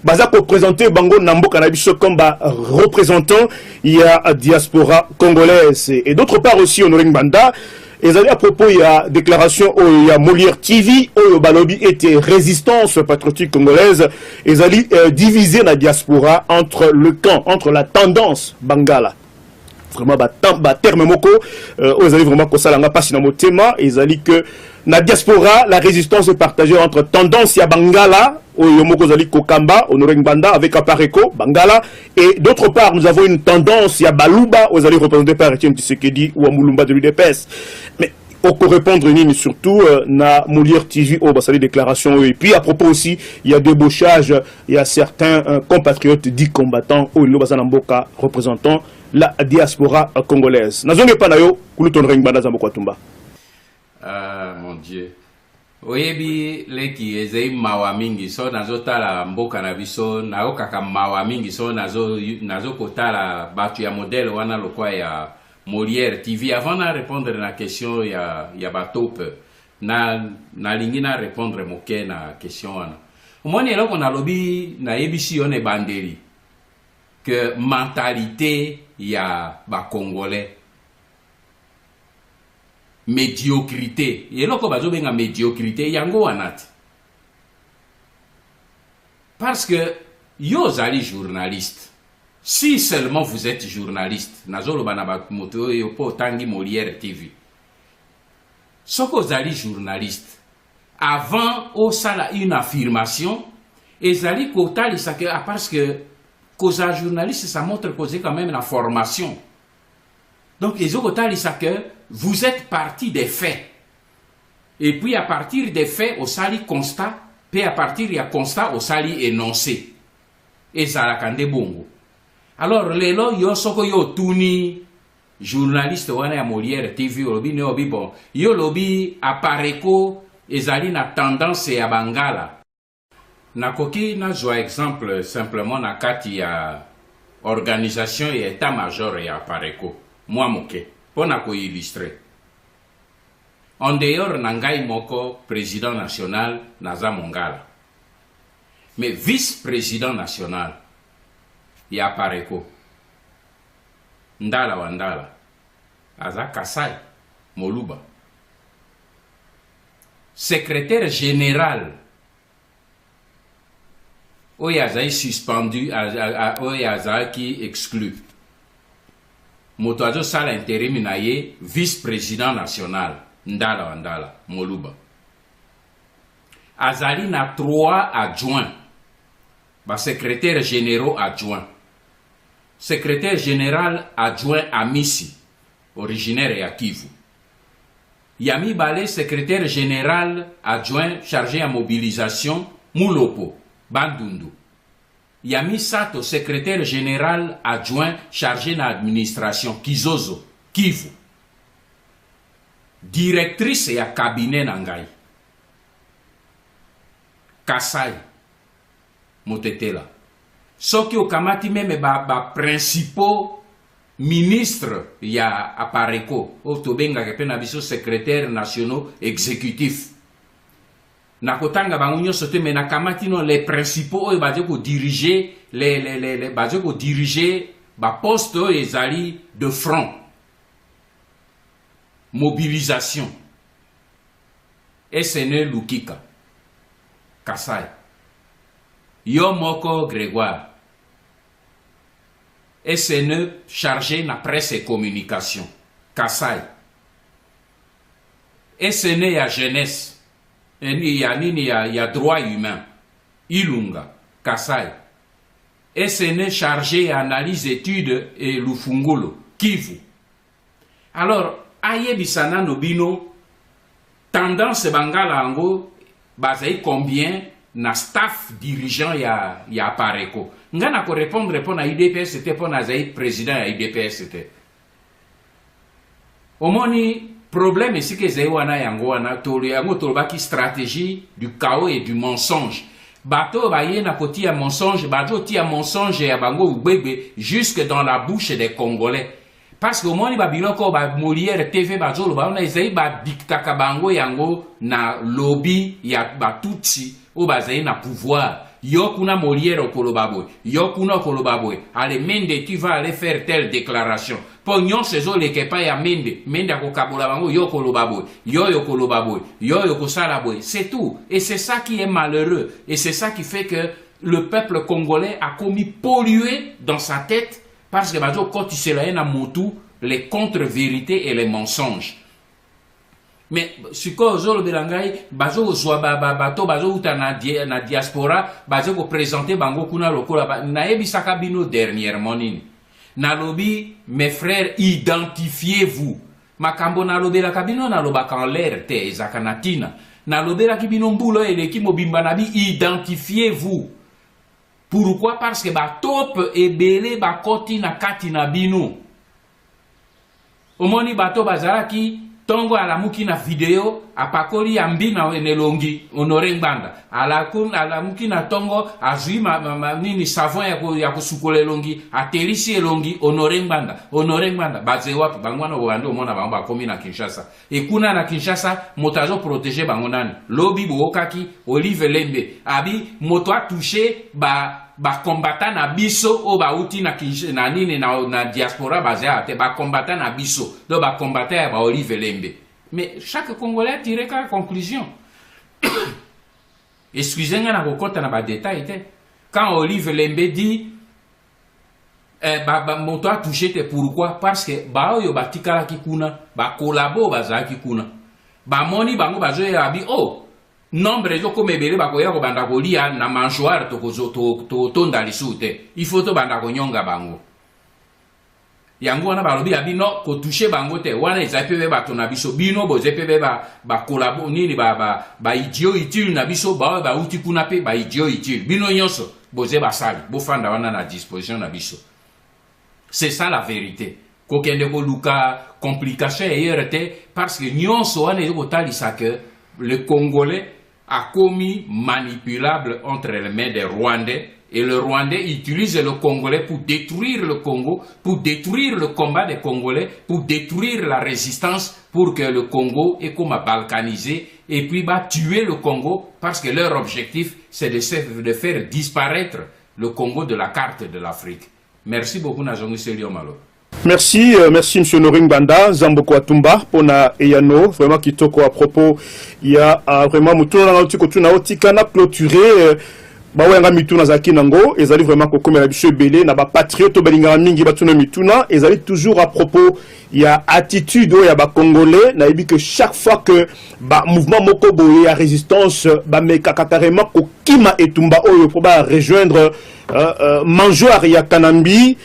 baza pour présenter Bango Nambo Cannabis comme représentant, il y a diaspora congolaise. Et d'autre part aussi, Honoré Ngbanda, et à propos, il y a déclaration, il y a Molière TV, où Balobi était résistance patriotique congolaise, et ils allaient diviser la diaspora entre le camp, entre la tendance Bangala. Vraiment, terme moko, ils allaient vraiment que ça n'a pas si dans mon thème, ils allaient que la diaspora, la résistance est partagée entre tendance ya Bangala, Oyomoko Zali Kokamba, Honoré Ngbanda avec Apareko, Bangala, et d'autre part, nous avons une tendance ya Baluba, aux alliés représentés par Etienne Tshisekedi ou Amulumba de l'UDPS. Mais on peut répondre surtout na Molière TV au Bassali déclaration. Et puis à propos aussi, il y a débauchage, il y a certains compatriotes dits combattants, au Bazanamboka représentant la diaspora congolaise. Nazonge Panayo, Kuluton Ngbanda Zambokwatumba. Ah mon Dieu. Oyebi leki ezei mawa mingi so nazotala mboka na biso naokaka mawa mingi so nazo kotala batu ya modèle wana lokwa ya Molière TV avant na répondre na question ya batope na lingi na répondre moke na question wana. Omoni eloko na lobi na yebisi yone bandeli que mentalité ya ba congolais médiocrité et loko bazo benga médiocrité yango wanati parce que yo zali journaliste si seulement vous êtes journaliste nazolo bana ba moto yo po tangi Molière TV soko zali journaliste avant au sala une affirmation et zali kotali ça que parce que cause journaliste ça montre cause quand même la formation. Donc, les autres, que vous êtes parti des faits. Et puis à partir des faits, au sali constat, puis à partir du constat, au sali énoncé. Et ça la kande bongo. Alors, lelo yo soko yo tuni journaliste wana ya Molière TV lobi ne obi bon. Yo lobi apareko ezali na tendance ya bangala. Nakoki na zo exemple simplement na kati ya organisation et état-major ya apareko. Moi moke. Pona ko illustrer. En dehors nangai moko président national naza mongala. Mais vice-président national ya pareko ndala wa ndala aza Kasai Moluba. Secrétaire général oyo azali suspendu oyo azalaki exclu moto azosala intérim na ye vice-président national ndala wa ndala Moluba. Azali na 3 adjoints ba secrétaire généraux adjoints. Secrétaire général adjoint Amisi, originaire ya Kivu. Yami Balé, secrétaire général adjoint chargé à mobilisation, Mulopo, Bandundu. Yami Sato, secrétaire général adjoint chargé d'administration, Kizozo, Kivu. Directrice ya cabinet Nangai. Kasai, Motetela. Soki okamati meme ba principaux ministres ya apareko otobenga kepena biso secrétaire nationaux exécutif nakotanga bango nyonso te me nakamati no les principaux oyo baje ko diriger les baje ko diriger ba poste oyo ezali de front mobilisation SNE Lukika Kasai yo moko Grégoire SNE chargé na presse et communication Kasai SNE ya jeunesse ya droit humain Ilunga Kasai SNE chargé à analyse études et Lufungulo Kivu. Alors ayebisana nobino tendance bangala ango bazai combien na staff dirigeant ya Pareko. Nga na ko répondre pour na UDPS c'était pour na zai président ya UDPS c'était. Omoni problème ici que zai wana yango wana tolo yango tolobaki stratégie du chaos et du mensonge. Bato baye na koti ya mensonge, bato ti ya mensonge ya bango ubebe jusque dans la bouche des Congolais. Parce que omoni babiloko ba Molière TV bazolo ba na zai ba diktaka bango yango na lobby ya batutsi ou bazai na pouvoir. Yo kuna Molière okolobaboy, yo kuna okolobaboy. Allez Mende, tu vas aller faire telle déclaration. Pognon sezo le kepa ya Mende akokabola bango yo okolobaboy, yo okolobaboy, yo okosalaboy. C'est tout. Et c'est ça qui est malheureux. Et c'est ça qui fait que le peuple congolais a commis pollué dans sa tête parce que bazo kotisela na motu les contre-vérités et les mensonges. Mais si ko zolo belangai bazo zwa bato bazo uta na diaspora bazo ko présenter bango kuna lokola na yebisaka bino dernièrement nini na lobi mes frères identifiez-vous makambo na lobela kabino na lobaka en l'air te ezakanatina na lobela kibino mbulo eleki mobimba na bi identifiez-vous. Pourquoi? Parce que ba top ebele ba koti na kati na bino omoni bato bazalaki tongo alamuki na video apakoli ya mbina enelongi Honoré Ngbanda alamuki na tongo azui nini savon ya kusukola elongi aterisi elongi Honoré Ngbanda baze wapi bangwana bwando mona bango bakomi na Kinshasa ekuna na Kinshasa moto azo protéger bango nani lobi bokaki Olive Lembe abi moto a touché ba combattant na biso o ba uti na nini na diaspora basé ate ba combattant na biso do ba combattant ba Olive Lembe. Mais chaque Congolais tire la conclusion. Excusez-moi na kokota na ba détail te. Quand Olive Lembe dit moto a touché te pourquoi? Parce que ba oyo batikala kikuna ba kolabo bazaki kuna ba moni bango bazo ya bi nombre zo comme ebele bakoya ko banda kolia na mangeoire to tonda lisute il faut to banda ko nyonga bango yango wana balobi ya bino ko toucher bango te wana ezape be bato na biso bino bozepe be ba collabo nini ba idiot utile na biso ba uti kuna pe ba idiot utile bino nyonso boze basali bofanda wana na disposition na biso. C'est ça la vérité. Ko kende ko luka complication ailleurs te parce que nyonso wana ezokotalisa que le Congolais a commis manipulable entre les mains des Rwandais. Et le Rwandais utilise le Congolais pour détruire le Congo, pour détruire le combat des Congolais, pour détruire la résistance, pour que le Congo est comme balkanisé, et puis tuer le Congo, parce que leur objectif, c'est de faire disparaître le Congo de la carte de l'Afrique. Merci beaucoup, Nazongi Selio Malo. Merci, merci M. Noring Banda, Zamboko Atumba, Pona Eyano, vraiment qui toko à propos, il y a vraiment Moutouna Nautikotuna Otikana clôturé. Bawanga mituna zaki nango ezali vraiment kokoma la biso belé na ba patriote balinga mingi batuna mituna ezali toujours à propos il y a attitude ya ba congolais na yebi que chaque fois que ba mouvement moko boye ya résistance ba mekaka carrément ko kima etumba oyo pour ba rejoindre manjoar ya Kanambi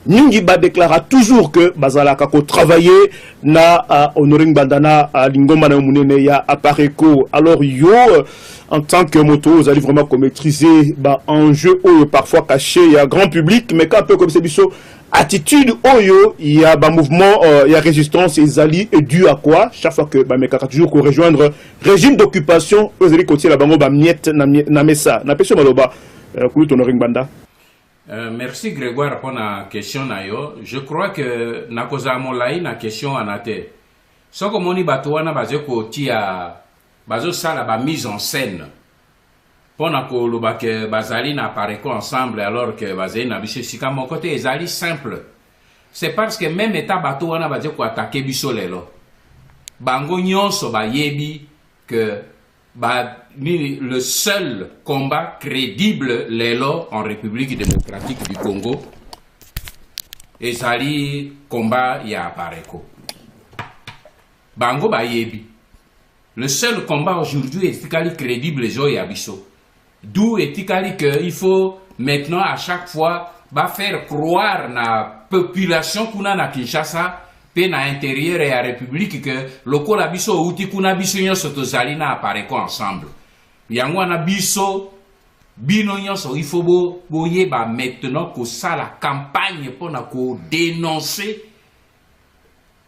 Ningi ba déclara toujours que bazalaka ko travailler na Honoring Bandana Lingoma na munene ya Apareko. Alors yo en tant que moto vous allez vraiment maîtriser ba enjeu oyo parfois caché il y a grand public mais quand peu comme c'est biso attitude oyo il y a ba mouvement il y a résistance et zali est dû à quoi chaque fois que ba mekaka toujours ko rejoindre régime d'occupation vous allez continuer la bango ba miette na mesa na peso maloba kulu Honoring Banda. Merci Grégoire pour la question nayo. Je crois que na koza molai na question anate. Soko moni batuana bazeko tia bazo sala ba mise en scène. Pona ko loba ke bazali na Apareko ensemble alors que bazali na biso sika mon côté ezali simple. C'est parce que même état batuana bazeko attaquer biso lelo. Bango nyonso ba yebi que le seul combat crédible lelo en République démocratique du Congo ezali combat ya Apareko. Bango bayebi. Le seul combat aujourd'hui est crédible ya biso. D'où est-il que il faut maintenant à chaque fois faire croire na population kuna na Kinshasa pe na intérieur et à République que loko la biso uti kuna biso nyonso tozali na Apareko ensemble. Yango na biso bino nyonso il faut boyeba maintenant que ça la campagne pour na ko dénoncer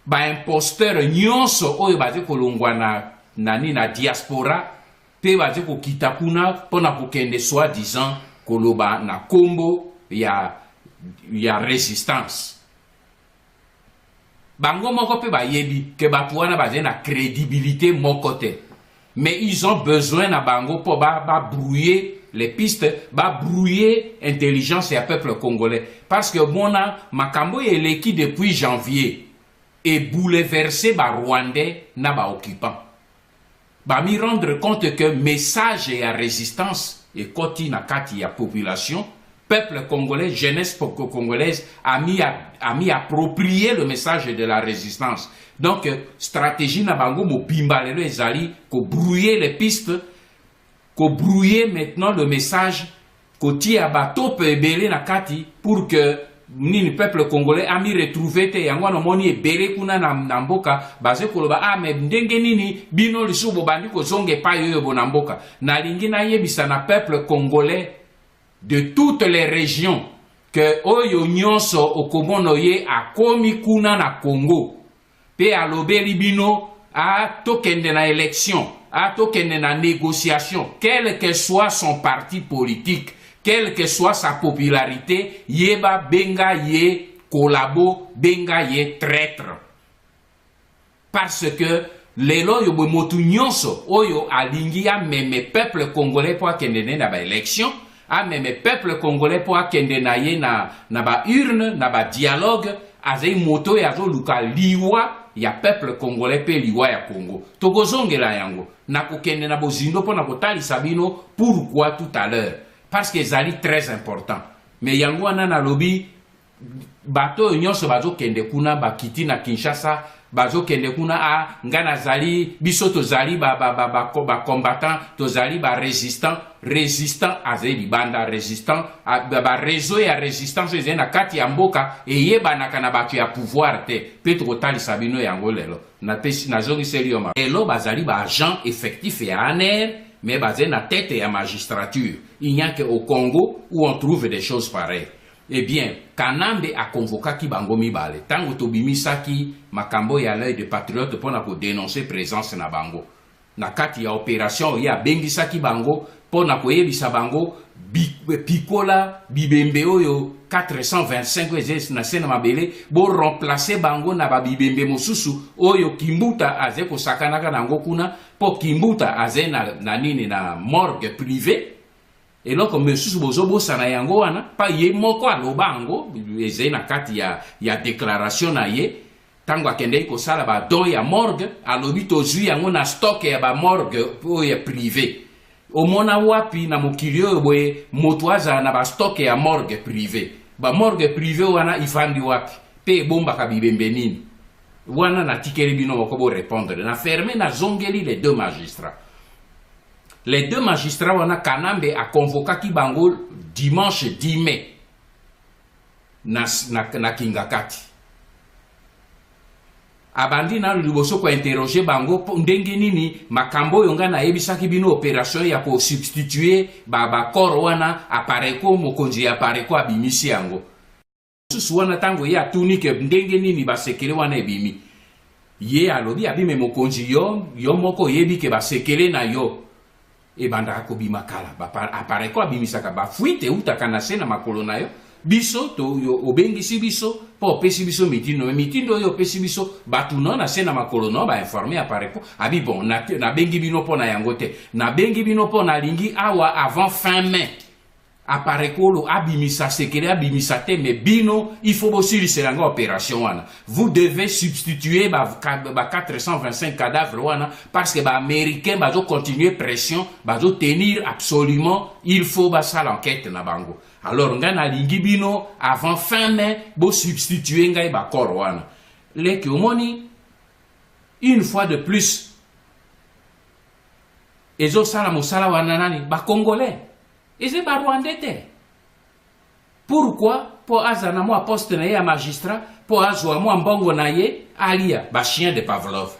ba imposteur nyonso oyo baze kolongwa na diaspora pe baze ko kitakuna pour na ko kende soi-disant koloba na kombo ya résistance. Bango moko pe ba yebi que batuana baze na crédibilité mon côté. Mais ils ont besoin na bango pour brouiller les pistes, brouiller intelligence et peuple congolais. Parce que mona makambo eleki depuis janvier et bouleversé ba Rwandais na ba occupant. Ba mi rendre compte que message et à résistance et koti na kati ya population peuple congolais, jeunesse congolaise a mis approprié le message de la résistance. Donc, stratégie na bango mo bimbalelo ezali ko brouiller les pistes, ko brouiller maintenant le message ko tia bato pebele na kati pour que ni peuple congolais a mis retrouvé te yango no moni ebele kuna na mboka baze koloba mais ndenge nini bino lisubo bandi ko zonge pa yoyo bona mboka na lingi na yebisa na peuple congolais de toutes les régions que oyo nyonso okomono ye akomi kuna na Congo pe alobeli bino a tokende na élection a tokende na négociation quel que soit son parti politique quelle que soit sa popularité yeba benga ye kolabo benga ye traître parce que lelo yo motu nyonso oyo alingi ya meme peuple congolais po akende na ba élection mais peuple congolais pour akende na ye na ba urne na ba dialogue azei moto ya zo luka liwa ya peuple congolais pe liwa ya Congo tokozongela yango na kokende na bozindo po na kotalisa bino pourquoi tout à l'heure parce que zali très important mais yango wana na lobi bato nyonso bazo kende kuna bakiti na Kinshasa bazo kende kuna a ngana zali biso to zali ba combattant to zali ba résistant azeli banda résistant ba réseau ya résistance ezena kati ya mboka eyeba kana batu ya pouvoir te petro tali sabino yango lelo na pesi na zongi selio ma elo bazali ba agent effectif ya ANR mais basé na tête et à magistrature. Il n'y a qu'au Congo où on trouve des choses pareilles. Eh bien, Kanambe a convoqué Kibango Mibale. Tant que Tobimi Saki, Makambo y a l'œil de patriote pour dénoncer présence na Bango. Na kati ya opération, il y a Bengi Saki Bango, pour na koye Bisabango, Pikola, Bibembe Oyo, 425 na sena mabele, bo remplacer Bango na ba Bibembe Mosusu, Oyo Kimbuta azeko sakanaka nango kuna, po Kimbuta azena na nini na morgue privée. Et donc, monsieur Bozobo Sanayango, pas yé moko alobango, eze na kati ya déclaration na ye, tango akende ko sala ba don ya morgue, alobi tozui yango na stock ya ba morgue oyo privé. Omona wapi na mokili oyo boye motoaza na ba stock ya morgue privé. Ba morgue privé wana ifandi wapi? Pe bomba ka bibembe nini? Wana na tikeli bino wakobo répondre. Na fermé na zongeli les deux magistrats. Les deux magistrats, wana Kanambe a convoqué Kibango dimanche 10 mai na Kingakati. Abandi na liboso ko interroger Bango ndenge nini makambo yonga na yebisaki bino opération ya ko substituer ba corps wana apareko mokonzi apareko abimisi yango. Susu wana tango ya tunike ndenge nini ba sekele wana ebimi. Ye alobi abime mokonzi yo moko yebi ke ba sekele na yo. E banda akobima kala apare ko abimisaka ba fuite utaka na sena makolo na yo biso to yo obengisi biso po pesi biso mitindo yo pesi biso batu no na sena makolo no ba informer apare ko abi bon na bengi bino po na yango te na bengi bino po na lingi awa avant fin mai apare ko lo abimisa sekele abimisa te mais bino il faut aussi l'isanga opération wana vous devez substituer ba 425 cadavres wana parce que ba américain bazo continuer pression bazo tenir absolument il faut ba ça l'enquête na bango alors ngana lingi bino avant fin mai bo substituer ngai ba corps wana leki omoni une fois de plus ezo sala mosala wana nani ba congolais. Et c'est pas Rwandais. Pourquoi? Pour azana moi poste na ye magistrat, pour azwa moi mbongo na ye alia ba chien de Pavlov.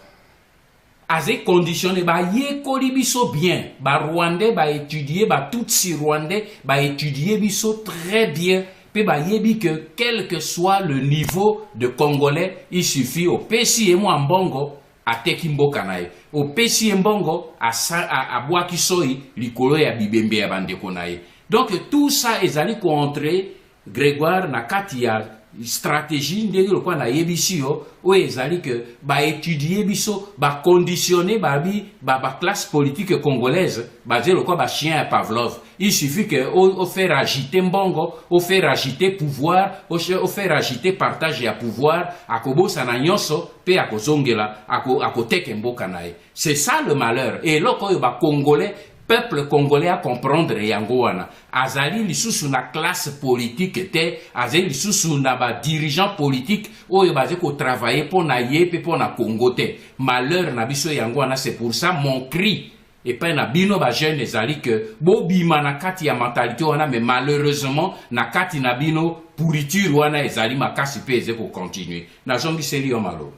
Azé conditionné ba ye kolibiso bien, ba Rwandais ba étudier ba tutsi Rwandais ba étudier biso très bien. Pe ba yebi que quel que soit le niveau de congolais, il suffit au pesi et moi mbongo a tekimboka na ye. Au pesi mbongo a boaki soi likolo ya bibembe ya bandeko na ye. Donc tout ça ezali contrer Grégoire na kati ya stratégie ndenge lokwa na yebisi yo o ezali que ba étudier biso ba conditionner ba classe politique congolaise basé lokwa ba chien à Pavlov. Il suffit que au faire agiter mbongo, au faire agiter pouvoir, au faire agiter partage ya pouvoir, akobo sana nyonso pe akozongela akoteke mboka nae. C'est ça le malheur. Et loko ba congolais peuple congolais à comprendre yango wana azali lisusu na classe politique te azali lisusu na ba dirigeant politique oyo bazé ko travailler pour na yepe pour na Congo te malheur na biso yango wana. C'est pour ça mon cri et pas na bino ba jeune ezali que bobima na kati ya mentalité wana mais malheureusement na kati na bino pourriture wana ezali makasi pe eze ko continuer na zongi seli yo malo.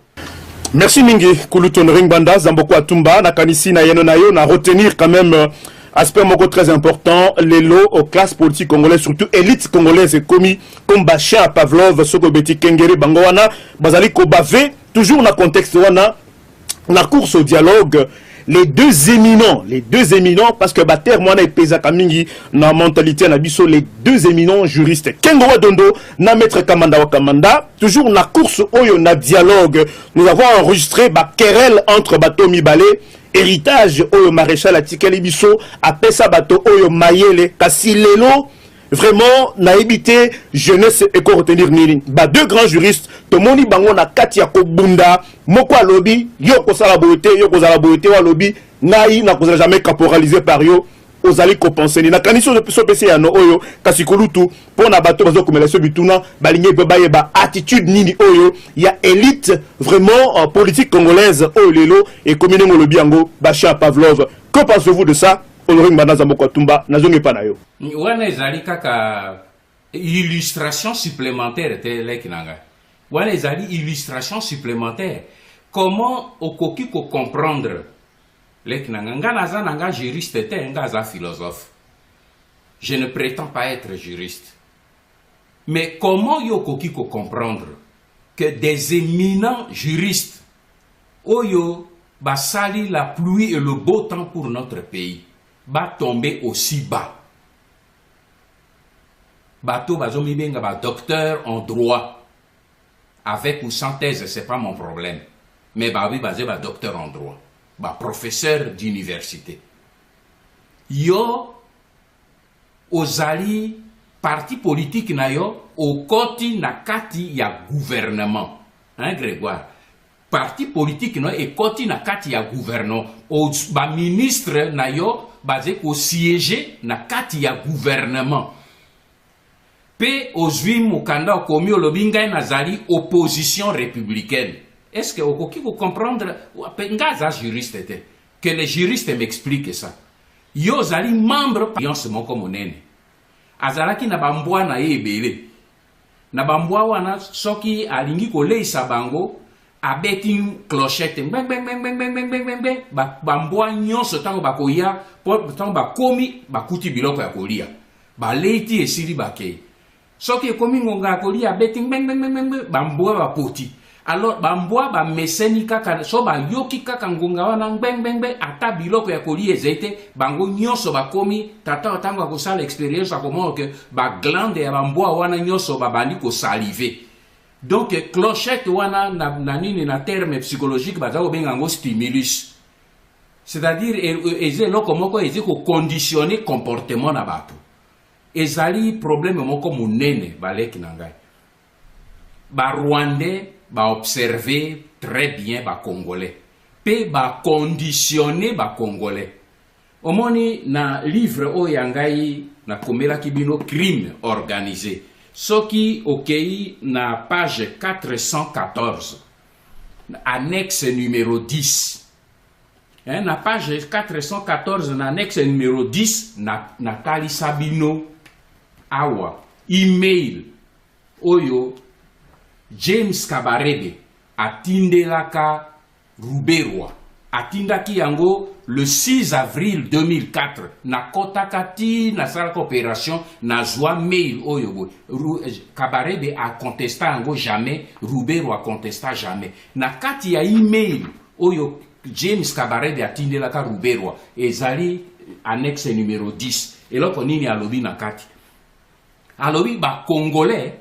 Merci Mingi Kuluton Ringbanda Zamboko Atumba na kanisi na yeno na yo na retenir quand même aspect moko très important les lots aux classes politiques congolaises surtout élite congolaise commis comme Bachar Pavlov Soko Beti Kengere Bangowana bazali ko bavé toujours na contexte wana na course au dialogue les deux éminents parce que Bater moi na pesa kamingi na mentalité na biso les deux éminents juristes Kengo Wadondo na maître Kamanda Wakamanda toujours na course oyo na dialogue nous avons enregistré ba querelle entre bato mibale héritage oyo maréchal Atikeli biso apesa bato oyo mayele kasi lelo vraiment na évité jeunesse et ko retenir nini ba deux grands juristes tomoni bango na kati ya kobunda moko alobi yo ko sala boité yo ko sala boité wa lobi ngai na ko jamais caporalisé par yo ozali kopense na kanisi so pese ya no oyo kasi kolutu pona bato bazo komela so bituna balingi bayeba attitude nini oyo ya élite vraiment politique congolaise oyo lelo et comme nous le biango Bachar Pavlov. Que pensez-vous de ça? Honoré Mbana Zamoko Tumba nazonge pa na yo. Wana ezali kaka illustration supplémentaire te lekinanga. Wana ezali illustration supplémentaire. Comment okoki ko comprendre lekinanga nga naza nanga juriste te nga za philosophe. Je ne prétends pas être juriste. Mais comment yo okoki ko comprendre que des éminents juristes oyo basali la pluie et le beau temps pour notre pays va tomber aussi bas. Bato bazomi benga ba docteur en droit avec ou sans thèse, c'est pas mon problème. Mais ba oui basé ba docteur en droit, ba professeur d'université. Yo ozali parti politique na yo au koti na kati ya gouvernement. Hein Grégoire? Parti politique no et koti na kati ya gouvernement. O ba ministre na yo basé ko siéger na kati ya gouvernement. Pe ozwi mukanda komi olobinga nazali opposition républicaine. Est-ce que okoki ko comprendre ngaza juriste te que les juristes m'expliquent ça. Yo zali membre alliance moko monene. Azalaki na bambwa na ebele. Na bambwa wana soki alingi ko leisa bango abeti clochette bang bang bang bang bang bang bang bang bambwa nyonso tango bakoya tango bakomi bakuti biloko ya kolia. Ba leiti esili bakei. Soki ekomi ngonga kolia abeti bang bang bang bang bambwa bapoti. Alors bambwa ba meseni kaka so ba yoki kaka ngonga wana bang bang bang ata biloko ya kolia ezete bango nyonso bakomi tata tango akosala expérience akomona que ba glande ya bambwa wana nyonso babandi ko saliver. Donc clochette wana na nini na terme psychologique bazako benga ngo stimulus. C'est-à-dire ezelo komoko eziko conditionner comportement na bato. Ezali problème moko munene baleki na ngai. Ba Rwandais ba observer très bien ba Congolais. Pe ba conditionner ba Congolais. Omoni na livre o yangai na komela kibino crime organisé. Soki okei na page 414, annexe numéro 10. Na page 414, na annexe numéro 10, Nathalie Sabino, awa, email, oyo, James Kabarebe, atindelaka Ruberwa, atindaki yango le 6 avril 2004, na kotakati na sala coopération na joie mail oyo Kabarebe a contesté yango jamais, Ruberwa a contesté jamais. Na kati ya email oyo James Kabarebe atindelaka Ruberwa ezali annexe numéro 10. Eloko nini alobi na kati? Alobi ba Congolais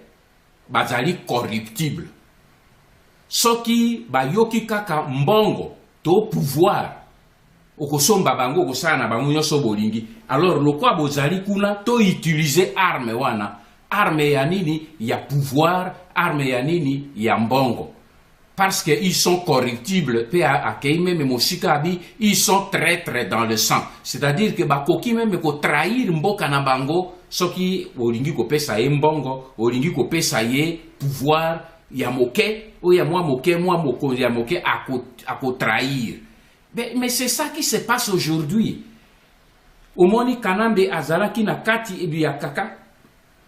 bazali corruptible. Soki ba yoki kaka mbongo to pouvoir okosomba bango okosana bango nyonso bolingi. Alors lokwa bozali kuna to utiliser arme wana. Arme ya nini? Ya pouvoir, arme ya nini? Ya mbongo. Parce qu'ils sont corruptibles, ils sont traîtres dans le sang. C'est-à-dire que bakoki même ko trahir mboka na bango, soki olingi ko pesa ye mbongo, olingi ko pesa ye pouvoir ya moke, ou ya moi moko ya moke ako trahir. Mais c'est ça qui se passe aujourd'hui. Omoni Kanambe azalaki na kati ya kaka,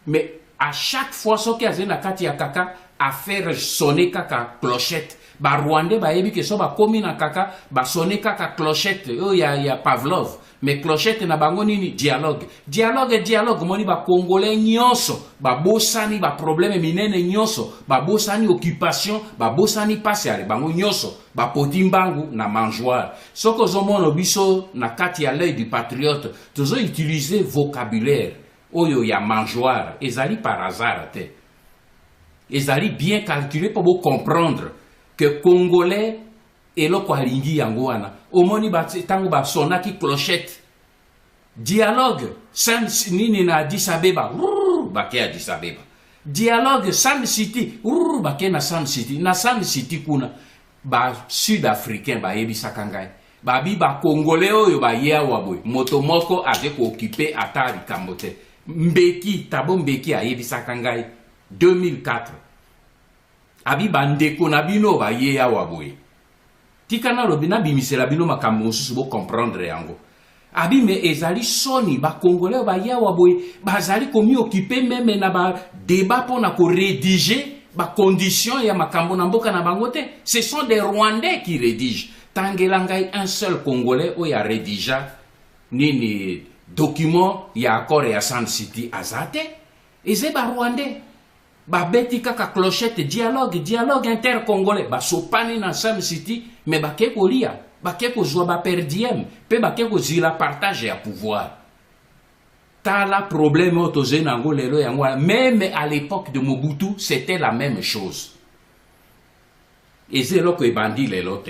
mais à chaque fois soki azali na kati ya kaka à faire sonner kaka clochette. Ba Rwandais ba yebi ke so ba komi na kaka ba sonner kaka clochette. Oh ya Pavlov. Mais clochette na bango nini dialogue. Dialogue moni ba Congolais nyonso ba bosani ba problème minene nyonso ba bosani occupation ba bosani passe bango nyonso ba potimbangu na mangeoire. Soko zomono biso na kati ya l'œil du patriote tozo utiliser vocabulaire oyo ya mangeoire ezali par hasard te. Ezali bien calculé pour vous comprendre que Congolais et le Kwalingi Yangoana, au moni tango ba sonaki clochette. Dialogue, Sam Nini na Addis Abeba, baké Addis Abeba. Dialogue, Sam City, baké na Sam City. Na Sam City kuna, ba sud-africain ba yebi sakangai. babi ba congolais oyo ba ye awa boye moto moko aze ko occuper ata likambo te mbeki tabo mbeki ayebisaka ngai 2004 abi bandeko na bino ba ye awa boye tika na lobi na bimisela bino makambo mosusu bo comprendre yango abi me ezali soni ba congolais ba ye awa boye bazali komi occuper même na ba débat pona ko rédiger ba condition ya makambo na mboka na bango te. Ce sont des Rwandais qui rédigent. Tangelangai un seul Congolais où il y a rédigé ni document ya accord ya Sand City azate et c'est ba Rwandais ba beti kaka clochette dialogue inter-congolais ba sopani na Sand City mais ba keko lia ba keko zwa ba perdiem pe ba keko zila partage ya pouvoir. La problème même à l'époque de Mobutu, c'était la même chose. Et c'est là que bandit les lotes.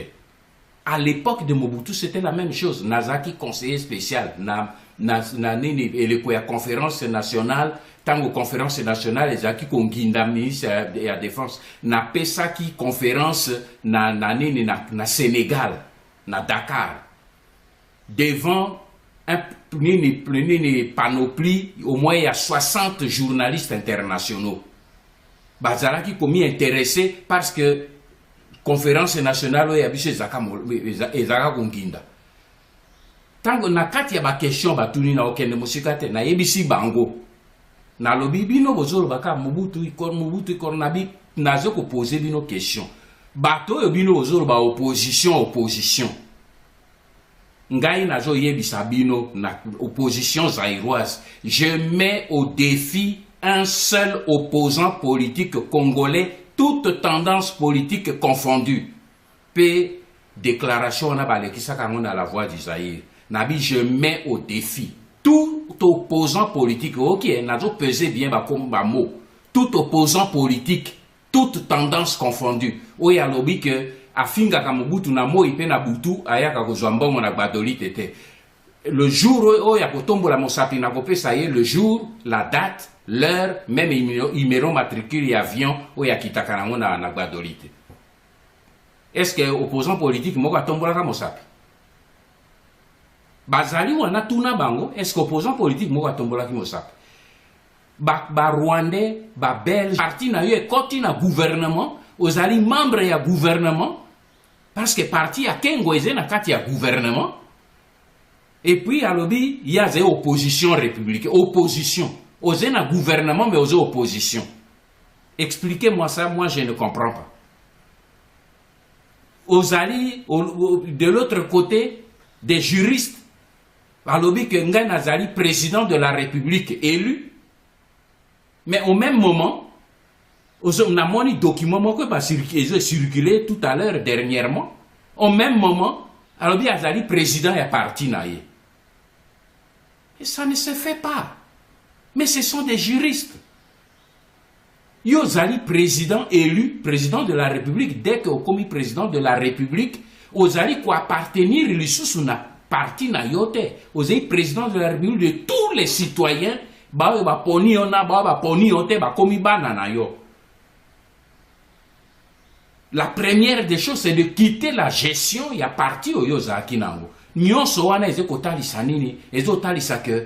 À l'époque de Mobutu, c'était la même chose. Nazaki conseiller spécial, la conférence nationale, tant conférence nationale, les acquis qu'on guinda ministre de la défense, na pesaki conférence na Sénégal, na Dakar, devant une panoplie, au moins il y a 60 journalistes internationaux. Bazala qui commis intéressé parce que conférence nationale il y a biche ezaka konginda. Tant que na kati ya ba question batuni na okende musikate na yebisi bango. Na lobi bino bozolo baka Mobutu ikor nabi nazo ko poser bino question. Bato yo bino bozolo ba opposition. Ngai nazo yebisa bino na opposition zaïroise. Je mets au défi un seul opposant politique congolais, toute tendance politique confondue. P déclaration na balekisa kango na la voix du Zaïre. Nabi je mets au défi tout opposant politique. OK, nazo peser bien ba comme ba mot. Tout opposant politique, toute tendance confondue. Oya lobi que afinga kamubutu na moi pe na butu ayaka kozwa mbongo na gbadoli tete. Le jour où ya kotombo la mosapi na kopé ça y est le jour, la date, l'heure, même numéro matricule et avion où ya kitaka na gbadoli te. Est-ce que opposant politique moko tombola ka mosapi? Bazali wana tuna bango, est-ce que opposant politique moko tombola ki mosapi? Ba Rwandais, ba Belge, parti na yo koti na gouvernement, ozali membre ya gouvernement. Parce que parti à Kengo na kati ya gouvernement. Et puis à l'obi, il y a des oppositions républicaines. Opposition. Osé na gouvernement, mais osé opposition. Expliquez-moi ça, moi je ne comprends pas. Osali, de l'autre côté, des juristes. À l'obi que Nga Nazali, président de la République élu. Mais au même moment, on a mon document qui a circulé tout à l'heure dernièrement. Au même moment, alors bien Azali président est parti naïe. Et ça ne se fait pas. Mais ce sont des juristes. Yozali président élu, président de la République, dès que commis président de la République, Ozali quoi appartenir le sous na parti na yote. Ozali président de la République de tous les citoyens. Ba poni ona ba poni yote ba komi bana na yo. La première des choses, c'est de quitter la gestion. Il y a parti au Yozaki Nango. Nyonso wana ezeko talisa nini, ezotalisa que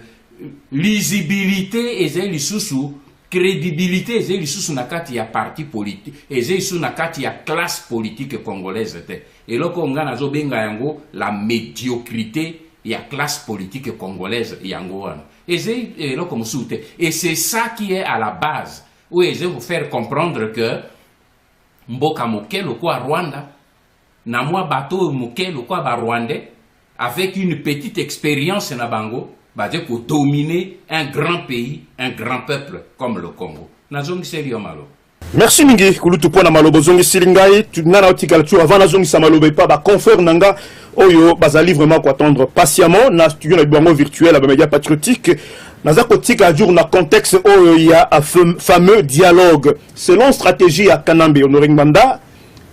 lisibilité ezeli susu, crédibilité ezeli susu nakati ya parti politique, ezeli susu nakati ya classe politique congolaise te. Et loko ngana zo benga yango la médiocrité ya classe politique congolaise yango wana. Ezeli loko musute. Et c'est ça qui est à la base. Où ezeli vous faire comprendre que mboka moke lokwa Rwanda na mwa bateau moke lokwa ba Rwandais avec une petite expérience na bango ba de ko dominer un grand pays, un grand peuple comme le Congo. Nazongi serio malo. Merci mingi kulutu pona malobo zongi silingai tu nana otikala tu avant nazongi sa malobe pa ba confrère nanga oyo bazali vraiment ko attendre patiemment na studio na bango virtuel ba média patriotique. Naza kotika jour na contexte où il y a un fameux dialogue selon stratégie à Kanambe Honoré Nganda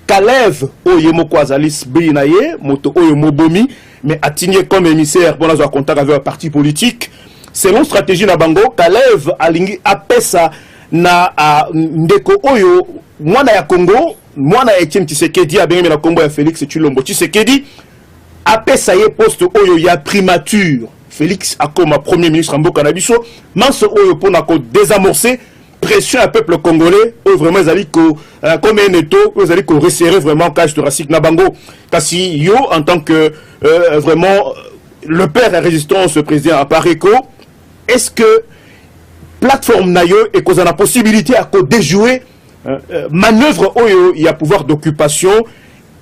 Kalev oyo moko azalis binaye moto oyo mobomi mais atigné comme émissaire pour avoir contact avec un parti politique selon stratégie na bango Kalev alingi apesa na ndeko oyo mwana ya Congo mwana ya Etienne Tshisekedi abengemi na Congo ya Félix Tshilombo Tshisekedi apesa ye poste oyo ya primature Félix Akoma premier ministre en mboka na biso manso oyo pona ko désamorcer pression à peuple congolais ou vraiment zali ko comme un étau vous allez ko resserrer vraiment cage thoracique na bango kasi yo en tant que vraiment le père de résistance président à Pareco est-ce que plateforme na yo et qu'on a la possibilité à ko déjouer manœuvre oyo il y a pouvoir d'occupation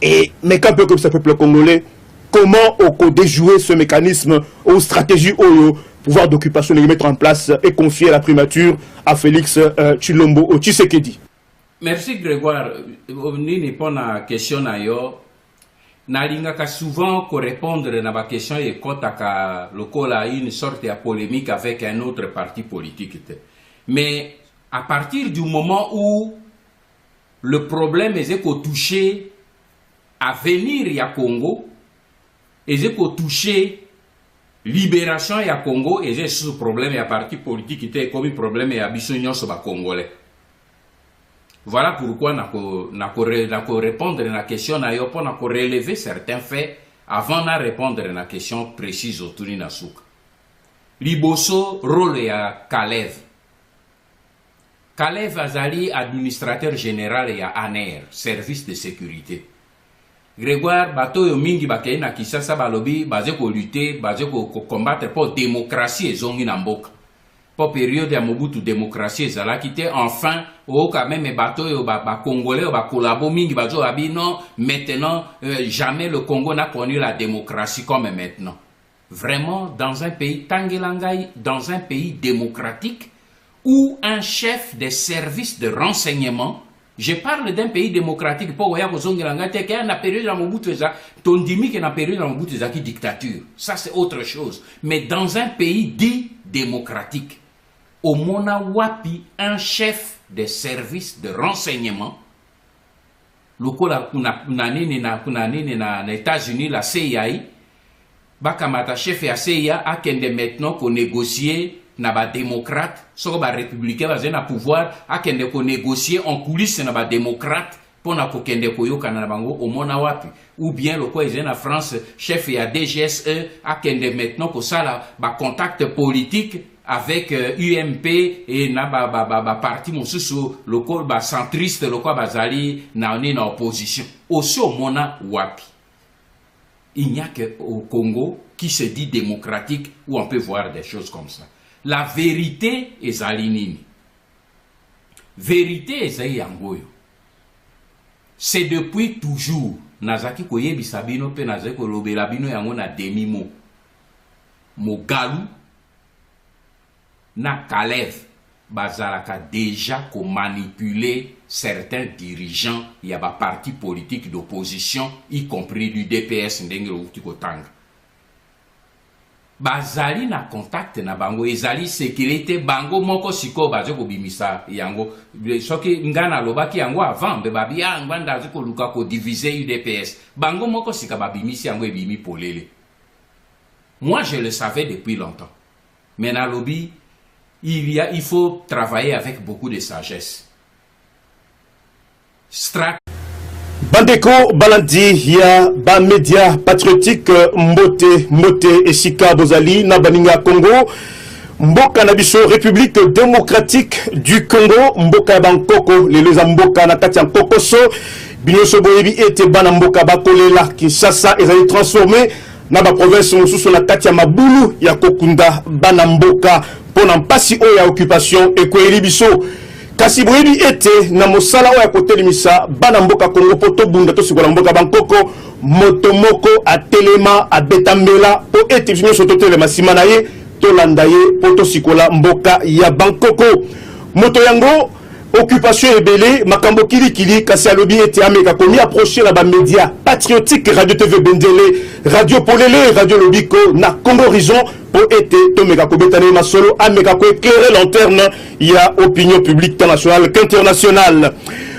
et mais qu'un peu comme ça peuple congolais comment on peut déjouer ce mécanisme ou stratégie oyo pouvoir d'occupation de mettre en place et confier la primature à Félix Tshilombo au Tshisekedi. Merci Grégoire. Ni répond à la question nayo. Nalingaka souvent ko répondre na ba question et kotaka lokola une sorte de polémique avec un autre parti politique. Mais à partir du moment où le problème est qu'on toucher à venir ya Congo, et qu'on toucher libération ya Congo, et c'est ce problème ya parti politique qui était comme un problème ya bisognon sur ba Congolais. Voilà pourquoi nako répondre à la question na yo pour nako relever certains faits avant de répondre à la question précise autour de Nasuka. Liboso rôle ya Kalev. Kalev Azali administrateur général ya ANER, service de sécurité. Grégoire bato yo mingi bakei na Kisasa balobi baze ko lutter, baze ko combattre pour démocratie ezongi na mboka. Pour période ya Mobutu démocratie ezalaki te enfin o quand même bato yo ba congolais ba collabo mingi bazo abi non maintenant jamais le Congo n'a connu la démocratie comme maintenant. Vraiment dans un pays Tangelangai, dans un pays démocratique où un chef des services de renseignement. Je parle d'un pays démocratique pour voyage aux Ongilangate qui a une période dans Mobutu Tondimi qui a une période dans Mobutu qui dictature. Ça c'est autre chose. Mais dans un pays dit démocratique, au Mona Wapi, un chef des services de renseignement, le kola na États-Unis la CIA, bakamata chef ya CIA a kende maintenant qu'on négocie na ba démocrate, so ba républicain ba zena pouvoir a kende ko négocier en coulisses na ba démocrate pour na ko kende ko yoka na bango au mona wapi ou bien le ko ezena France chef ya DGSE a kende maintenant ko sala ba contact politique avec UMP et na ba parti mosusu le ko ba centriste le ko bazali na ni na opposition aussi au mona wapi. Il n'y a que au Congo qui se dit démocratique où on peut voir des choses comme ça. La vérité est alinini. Vérité est yangoyo. C'est depuis toujours. Nazaki koye bisabino pe nazaki kolobela bino yango na demi mot. Mogalu na Kalev bazalaka déjà ko manipuler certains dirigeants y a ba parti politique d'opposition y compris du DPS ndenge uti kotanga. Bazali na contact na bango ezali sécurité bango moko siko bazo ko bimisa yango soki ngana lobaki yango avant be babia nganda ziko luka ko diviser UDPS bango moko sika babimisi yango ebimi polele. Moi je le savais depuis longtemps. Mais na lobby il faut travailler avec beaucoup de sagesse. Bandeko balandi ya ba média patriotique mbote esika bozali na baninga Congo mboka na biso République démocratique du Congo mboka bankoko leleza mboka na kati ya kokoso binoso boyebi ete bana mboka bakolela Kinshasa ezali transformé na ba province mosusu na kati ya mabulu ya kokunda bana mboka pona mpasi oyo ya occupation ekoyeli biso kasi boyebi ete na mosala oyo ya kotelemisa bana mboka Congo poto bunda to sikola mboka bankoko moto moko atelema abetambela po ete nyonso totelema nsima na ye tolanda ye poto sikola mboka ya bankoko moto yango occupation ebele makambo kilikili kasi alobi ete ameka komi approcher na ba média patriotique Radio TV Bendele Radio Polele Radio Lobiko na Congo Horizon po ete tomeka kobetane masolo ameka ko éclairer lanterne ya opinion publique nationale qu'internationale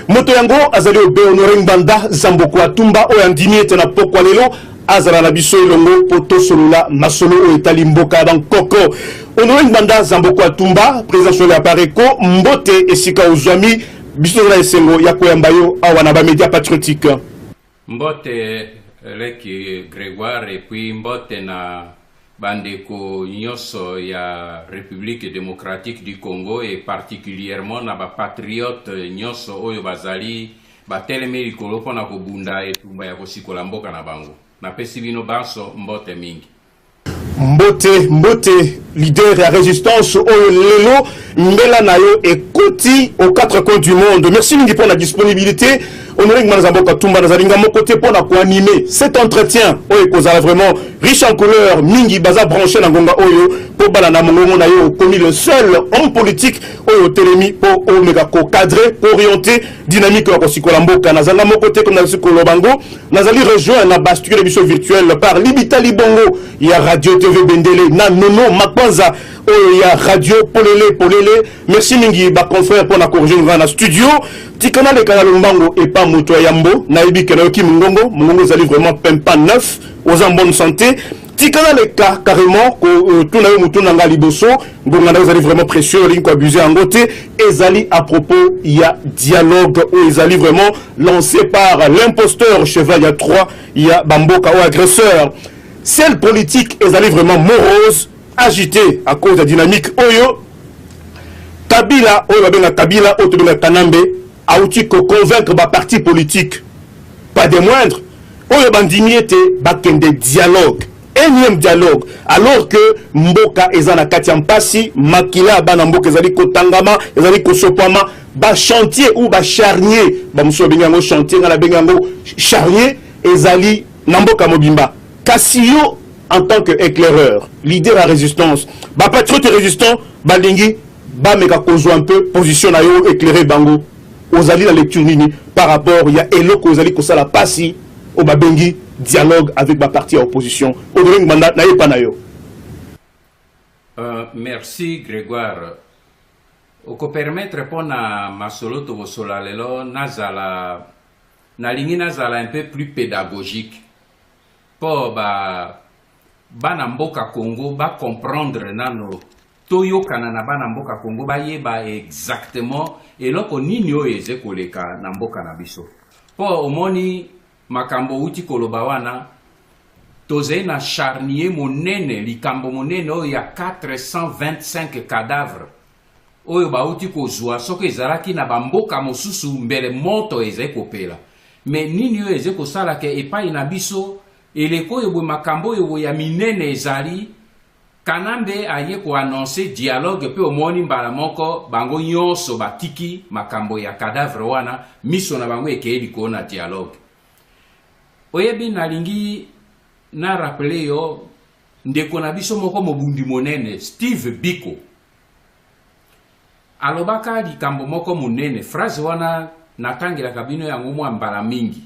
moto yango azali obe Honoré Mbanda Zamboko Atumba oyo andimi ete na pokwa lelo azala na biso elongo poto solola masolo oyo etali mboka bankoko Honoré Mbanda Zamboko Atumba président ya Pareco mbote esika ozwami biso na esengo ya koyamba yo awa na ba média patriotique mbote leki Grégoire et puis mbote na bandeko nyonso ya République démocratique du Congo et particulièrement na ba patriote nyonso oyo bazali batelemi likolo mpona kobunda etumba ya kosikola mboka na bango. Napesi bino banso mbote mingi. Mbote, leader ya résistance oyo lelo mbela na yo ekoti aux quatre coins du monde. Merci mingi pour la disponibilité. Honoré Manzamboka Tumba Nazalinga mon côté pour animer cet entretien oyo kozala vraiment riche en couleurs. Mingi baza branché na ngonga oyo pour balana mongongo na yo commis le seul homme politique oyo telemi pour omega ko cadrer pour orienter dynamique ya kosikola mboka. Nazanga mon côté comme na sikolo bango nazali rejoindre la bascule émission virtuelle par Libita Libongo ya Radio TV Bendele na Nono Makwanza oyo ya Radio Polele. Merci mingi ba confrère pour na corriger na studio tikana le kanalo mbango et pas moto yambo na ibi kena ki mungongo zali vraiment pempa neuf aux en bonne santé tikana le cas carrément que tout na mutu na ngali boso ngonga na zali vraiment précieux ligne ko abuser en côté ezali à propos il y a dialogue où ezali vraiment lancé par l'imposteur cheval il y a 3 il y a bamboka ou agresseur celle politique ezali vraiment morose agité à cause de la dynamique oyo Kabila oyo babenga Kabila oyo tobenga Kanambe auti ko convaincre ba parti politique pas des moindres oyo bandimi ete bakende dialogue énième dialogue alors que mboka ezana kati mpasi makila bana mboka ezali kotangama ezali kosopama ba chantier ou ba charnier ba muso bengango chantier ngala bengango charnier ezali na mboka mobimba Kassio en tant que éclaireur leader à résistance ba patriote résistant balingi ba meka kozo un peu position na yo éclairer bango ozali la lecture nini par rapport il y a eloko ozali ko sala pasi au babengi dialogue avec ma partie à opposition au dring mandat na yepa na yo. Merci Grégoire. Oko permettre pona masolo to bosola lelo nazala nalingi nazala un peu plus pédagogique pour bana mboka Congo ba comprendre nano toyo kanana bana mboka Congo ba yeba exactement eloko nini oyo eze koleka na mboka na biso po omoni makambo uti koloba wana tozei na charnier monene likambo monene oyo ya 425 cadavres oyo bauti kozwa soko ezalaki na bamboka mosusu mbele moto eze kopela me nini oyo eze kosala ke epai na biso eleko oyo bwe makambo oyo ya minene ezali Kanambe aye ko annoncer dialogue pe omoni mbala moko bango nyonso batiki makambo ya cadavre wana miso na bango ekeli ko na dialogue oyebi nalingi na rappeler yo ndeko na biso moko mobundi monene Steve Biko alobaka likambo moko monene phrase wana natangela kabino yango mwa mbala mingi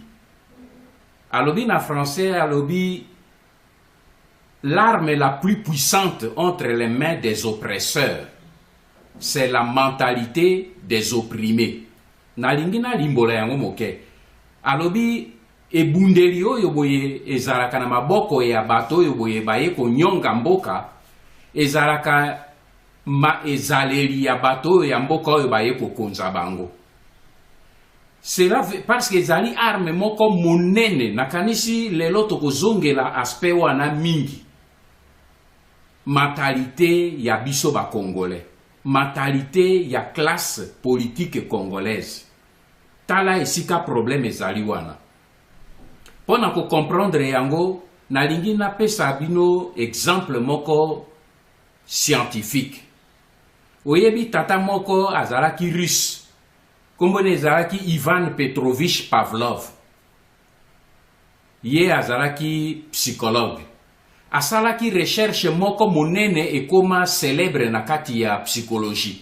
alobi na français alobi l'arme la plus puissante entre les mains des oppresseurs, c'est la mentalité des opprimés. Nalingi na limbola yango moke. Alobi ebundeli oyo boye ezalaka na maboko ya bato oyo boye baye konyonga mboka ezalaka ma ezaleri ya bato oyo ya mboka oyo baye kokonza bango. Cela parce que ezali arme moko monene nakanisi lelo tokozongela aspect wana mingi. Mentalité ya biso ba congolais, mentalité ya classe politique congolaise. Tala esika problème ezali wana. Pona ko comprendre yango nalingi na pesa bino exemple moko scientifique. Oyebi tata moko azalaki russe. Kombo ezalaki Ivan Petrovich Pavlov. Ye azalaki psychologue. Asalaki recherche moko monene ekoma célèbre na kati ya psychologie.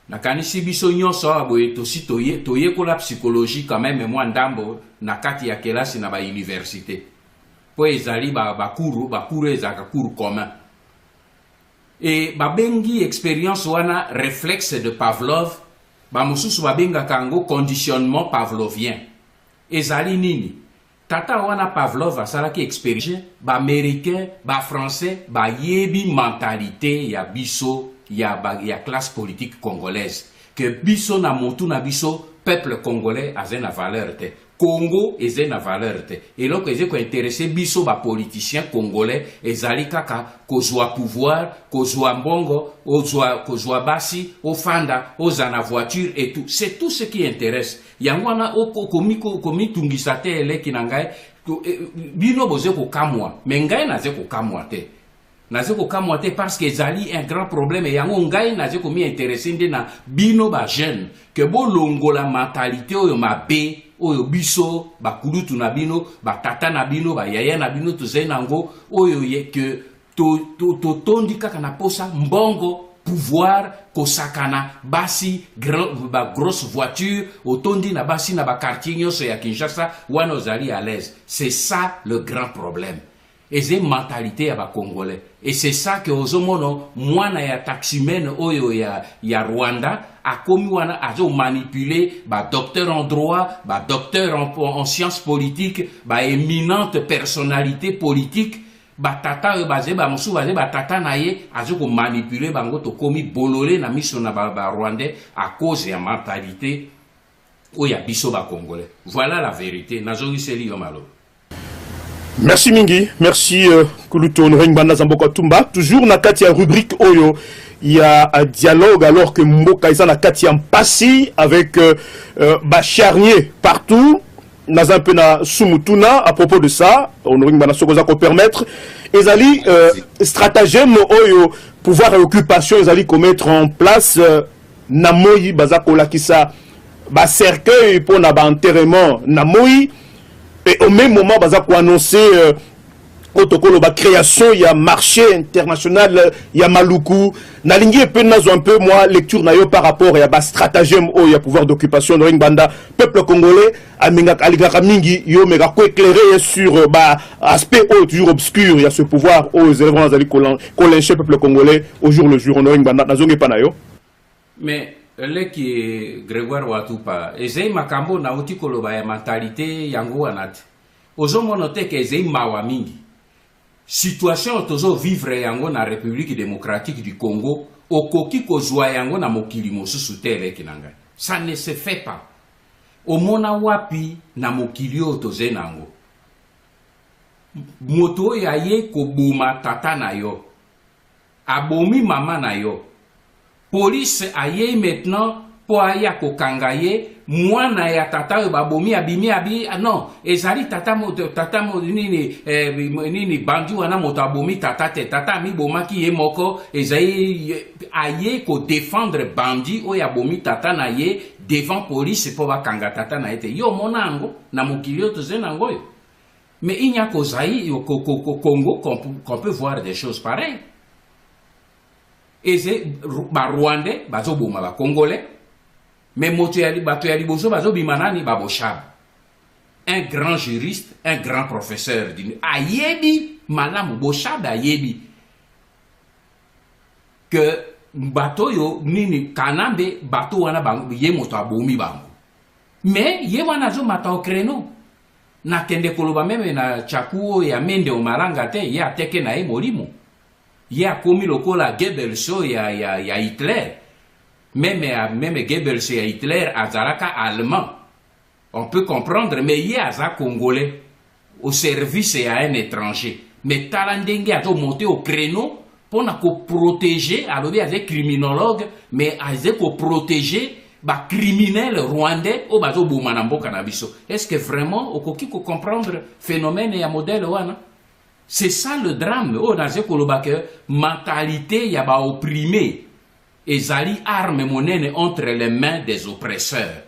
Nakanisi biso nyonso aboye tosi toye kola psychologie quand même mwa ndambo na kati ya kelasi na ba université. Po ezali ba cours ezaka cours commun. Et babengi expérience wana réflexe de Pavlov, ba mususu babenga kango conditionnement pavlovien. Ezali nini? Tata wana Pavlov asalaki expérience ba américain, ba français, ba yebi mentalité ya biso ya classe politique congolaise. Que biso na motu na biso peuple congolais a une valeur te. Congo eze na valeur te. Et donc eze ko intéressé biso ba politiciens congolais ezali kaka kozwa pouvoir, kozwa mbongo, kozwa basi, ofanda, ozana voiture et tout. C'est tout ce qui intéresse. Yangwana komi tungisate eleki na ngai bino boze ko kamwa, mais ngai naze ko kamwa te. Naze ko kamwa te parce que ezali un grand problème et yango ngai naze ko mi intéressé nde na bino ba jeune que bo longola mentalité oyo mabe oyo biso bakulutu na bino batata na bino bayaya na bino tozali nango oyo ye que tondi kaka na posa mbongo pouvoir kosakana basi ba grosse voiture otondi na basi na ba quartier nyonso ya Kinshasa wana ozali à l'aise. C'est ça le grand problème. Et c'est une mentalité à Congolais. Et c'est ça que ozomono mwana ya taximen oyo ya Rwanda a commis wana azo manipuler ba docteur en droit, ba docteur en sciences politiques, ba éminente personnalité politique, ba tata bazé ba musu bazé ba tata naye azo ko manipuler bango to komi bololé na miso na ba Rwandais à cause ya mentalité oya biso ba Congolais. Voilà la vérité. Nazongi seli yo malo. Merci Mingi, merci Kuluto Nrengbanda Zamboka Tumba. Toujours na katia rubrique Oyo, il y a un dialogue alors que Mboka isa na katia Mpasi avec Bacharnier partout. Naza un peu na Sumutuna à propos de ça, on Nrengbanda Sokoza ko permettre. Ezali stratagème Oyo, pouvoir et occupation, ezali ko mettre en place Namoyi Bazako Lakisa, ba cercueil pour na ba enterrement Namoyi. Et au même moment, il a annoncé la création, il y a marché international, il y a Maluku. Nalingi et Penazo un peu, moi, lecture par rapport à stratagème, il y a pouvoir d'occupation de Ringbanda, peuple congolais, Aligaka Mingi, yo mega ko éclairé sur aspect toujours obscur, il y a ce pouvoir aux éléments colinché peuple congolais au jour le jour, on Ringbanda, Nazonge Panayo. Mais leki Grégoire Watupa ezei makambo na uti koloba ya mentalité yango wanate ozomono te ke ezei mawa mingi situation tozo vivre yango na République démocratique du Congo okoki kozwa yango na mokili mosusu te leki nanga ça ne se fait pas omona wapi na mokili o toze nango moto ya ye koboma tata na yo abomi mama na yo. Police aye maintenant pour aya kokanga ye mwana ya tata babomi abimi abi non ezali tata mo nini bandi wana moto abomi tata te tata mi bomaki ye moko ezali aye ko défendre bandi o ya bomi tata na ye devant police pour bakanga tata na ete yo monango na mokili yo tozenango yo. Mais il n'y a qu'au Zaïre au Congo qu'on peut voir des choses pareilles. Et c'est Rwandais, bazo boma ba Congolais, mais motoyali batoyali bozo bazo bimanani baboshab. Un grand juriste, un grand professeur dit ayebi malamu boshab ayebi que bato yo nini kanambe bato wana bango ye moto abomi bango. Mais ye wana zo mata au créneau. Na kende koloba meme na chakuo ya mende o malanga te ye ateke na e molimo. Il y a comme le cola Goebbels ya Hitler. Même Goebbels et Hitler, Azaraka allemand. On peut comprendre, mais il y a un Congolais au service à un étranger. Mais Talandengue a monté au créneau pour nous protéger, alors il y a des criminologues, mais il y a protéger les criminels rwandais au bazo Boumanambo Canabiso. Est-ce que vraiment, au coquille comprendre phénomène et un modèle wana? C'est ça le drame. Oh, dans ce mentalité, il y a opprimé. Et zali arme monnaie entre les mains des oppresseurs.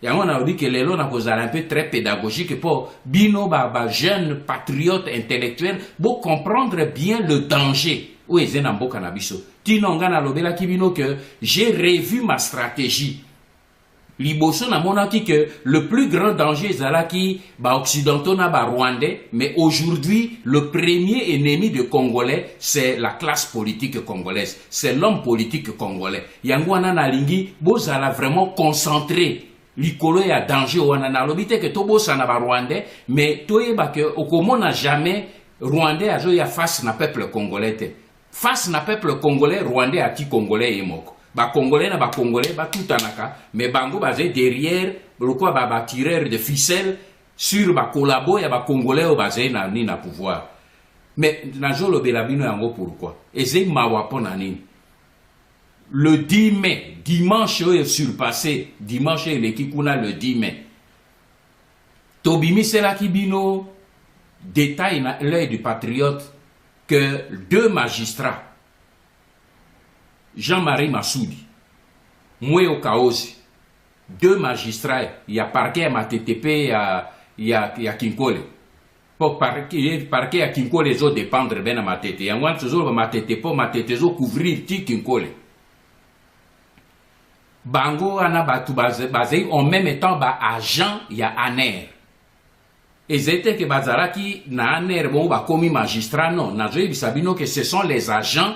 Et on a dit que les lois sont un peu très pédagogique pour bino jeunes patriotes intellectuels pour comprendre bien le danger. Oui, c'est un beau cannabis. Tinongana lobela kibino que j'ai revu ma stratégie. Liboso na monaki que le plus grand danger zalaki ba occidentaux na ba rwandais, mais aujourd'hui le premier ennemi de Congolais c'est la classe politique congolaise, c'est l'homme politique congolais. Yangwana na lingi bozala vraiment concentré. Likolo ya danger wana na lobite que tobosa na ba rwandais, mais toyeba que okomona jamais rwandais azo ya face na peuple congolais te. Face na peuple congolais, rwandais ati congolais yemoko. Ba congolais na ba congolais ba tout anaka mais bango basé derrière lokwa ba tireur de ficelle sur ba collabo ya ba congolais au bazé na ni na pouvoir. Mais nazo bela bino yango pourquoi? Eze mawa pona nini? Le 10 mai, dimanche est surpassé, dimanche est l'équipe qu'on a le 10 mai. Tobimi Selakibino détaille dans l'œil du patriote que 2 magistrats, Jean-Marie Massoudi, Moué Kaozi, 2 magistrats, il y a parquet à Matétépé, il y a Kinkole. Pour parquet à Kinkole, les autres dépendre bien à Matété. Il y a un autre Matétépé, Matété, couvrir Kinkole. Bango ana batu basé en même temps ba agent ya ANER. Et c'était que bazaraki na ANER bon ba commis magistrat non. Na joye bisabino que ce sont les agents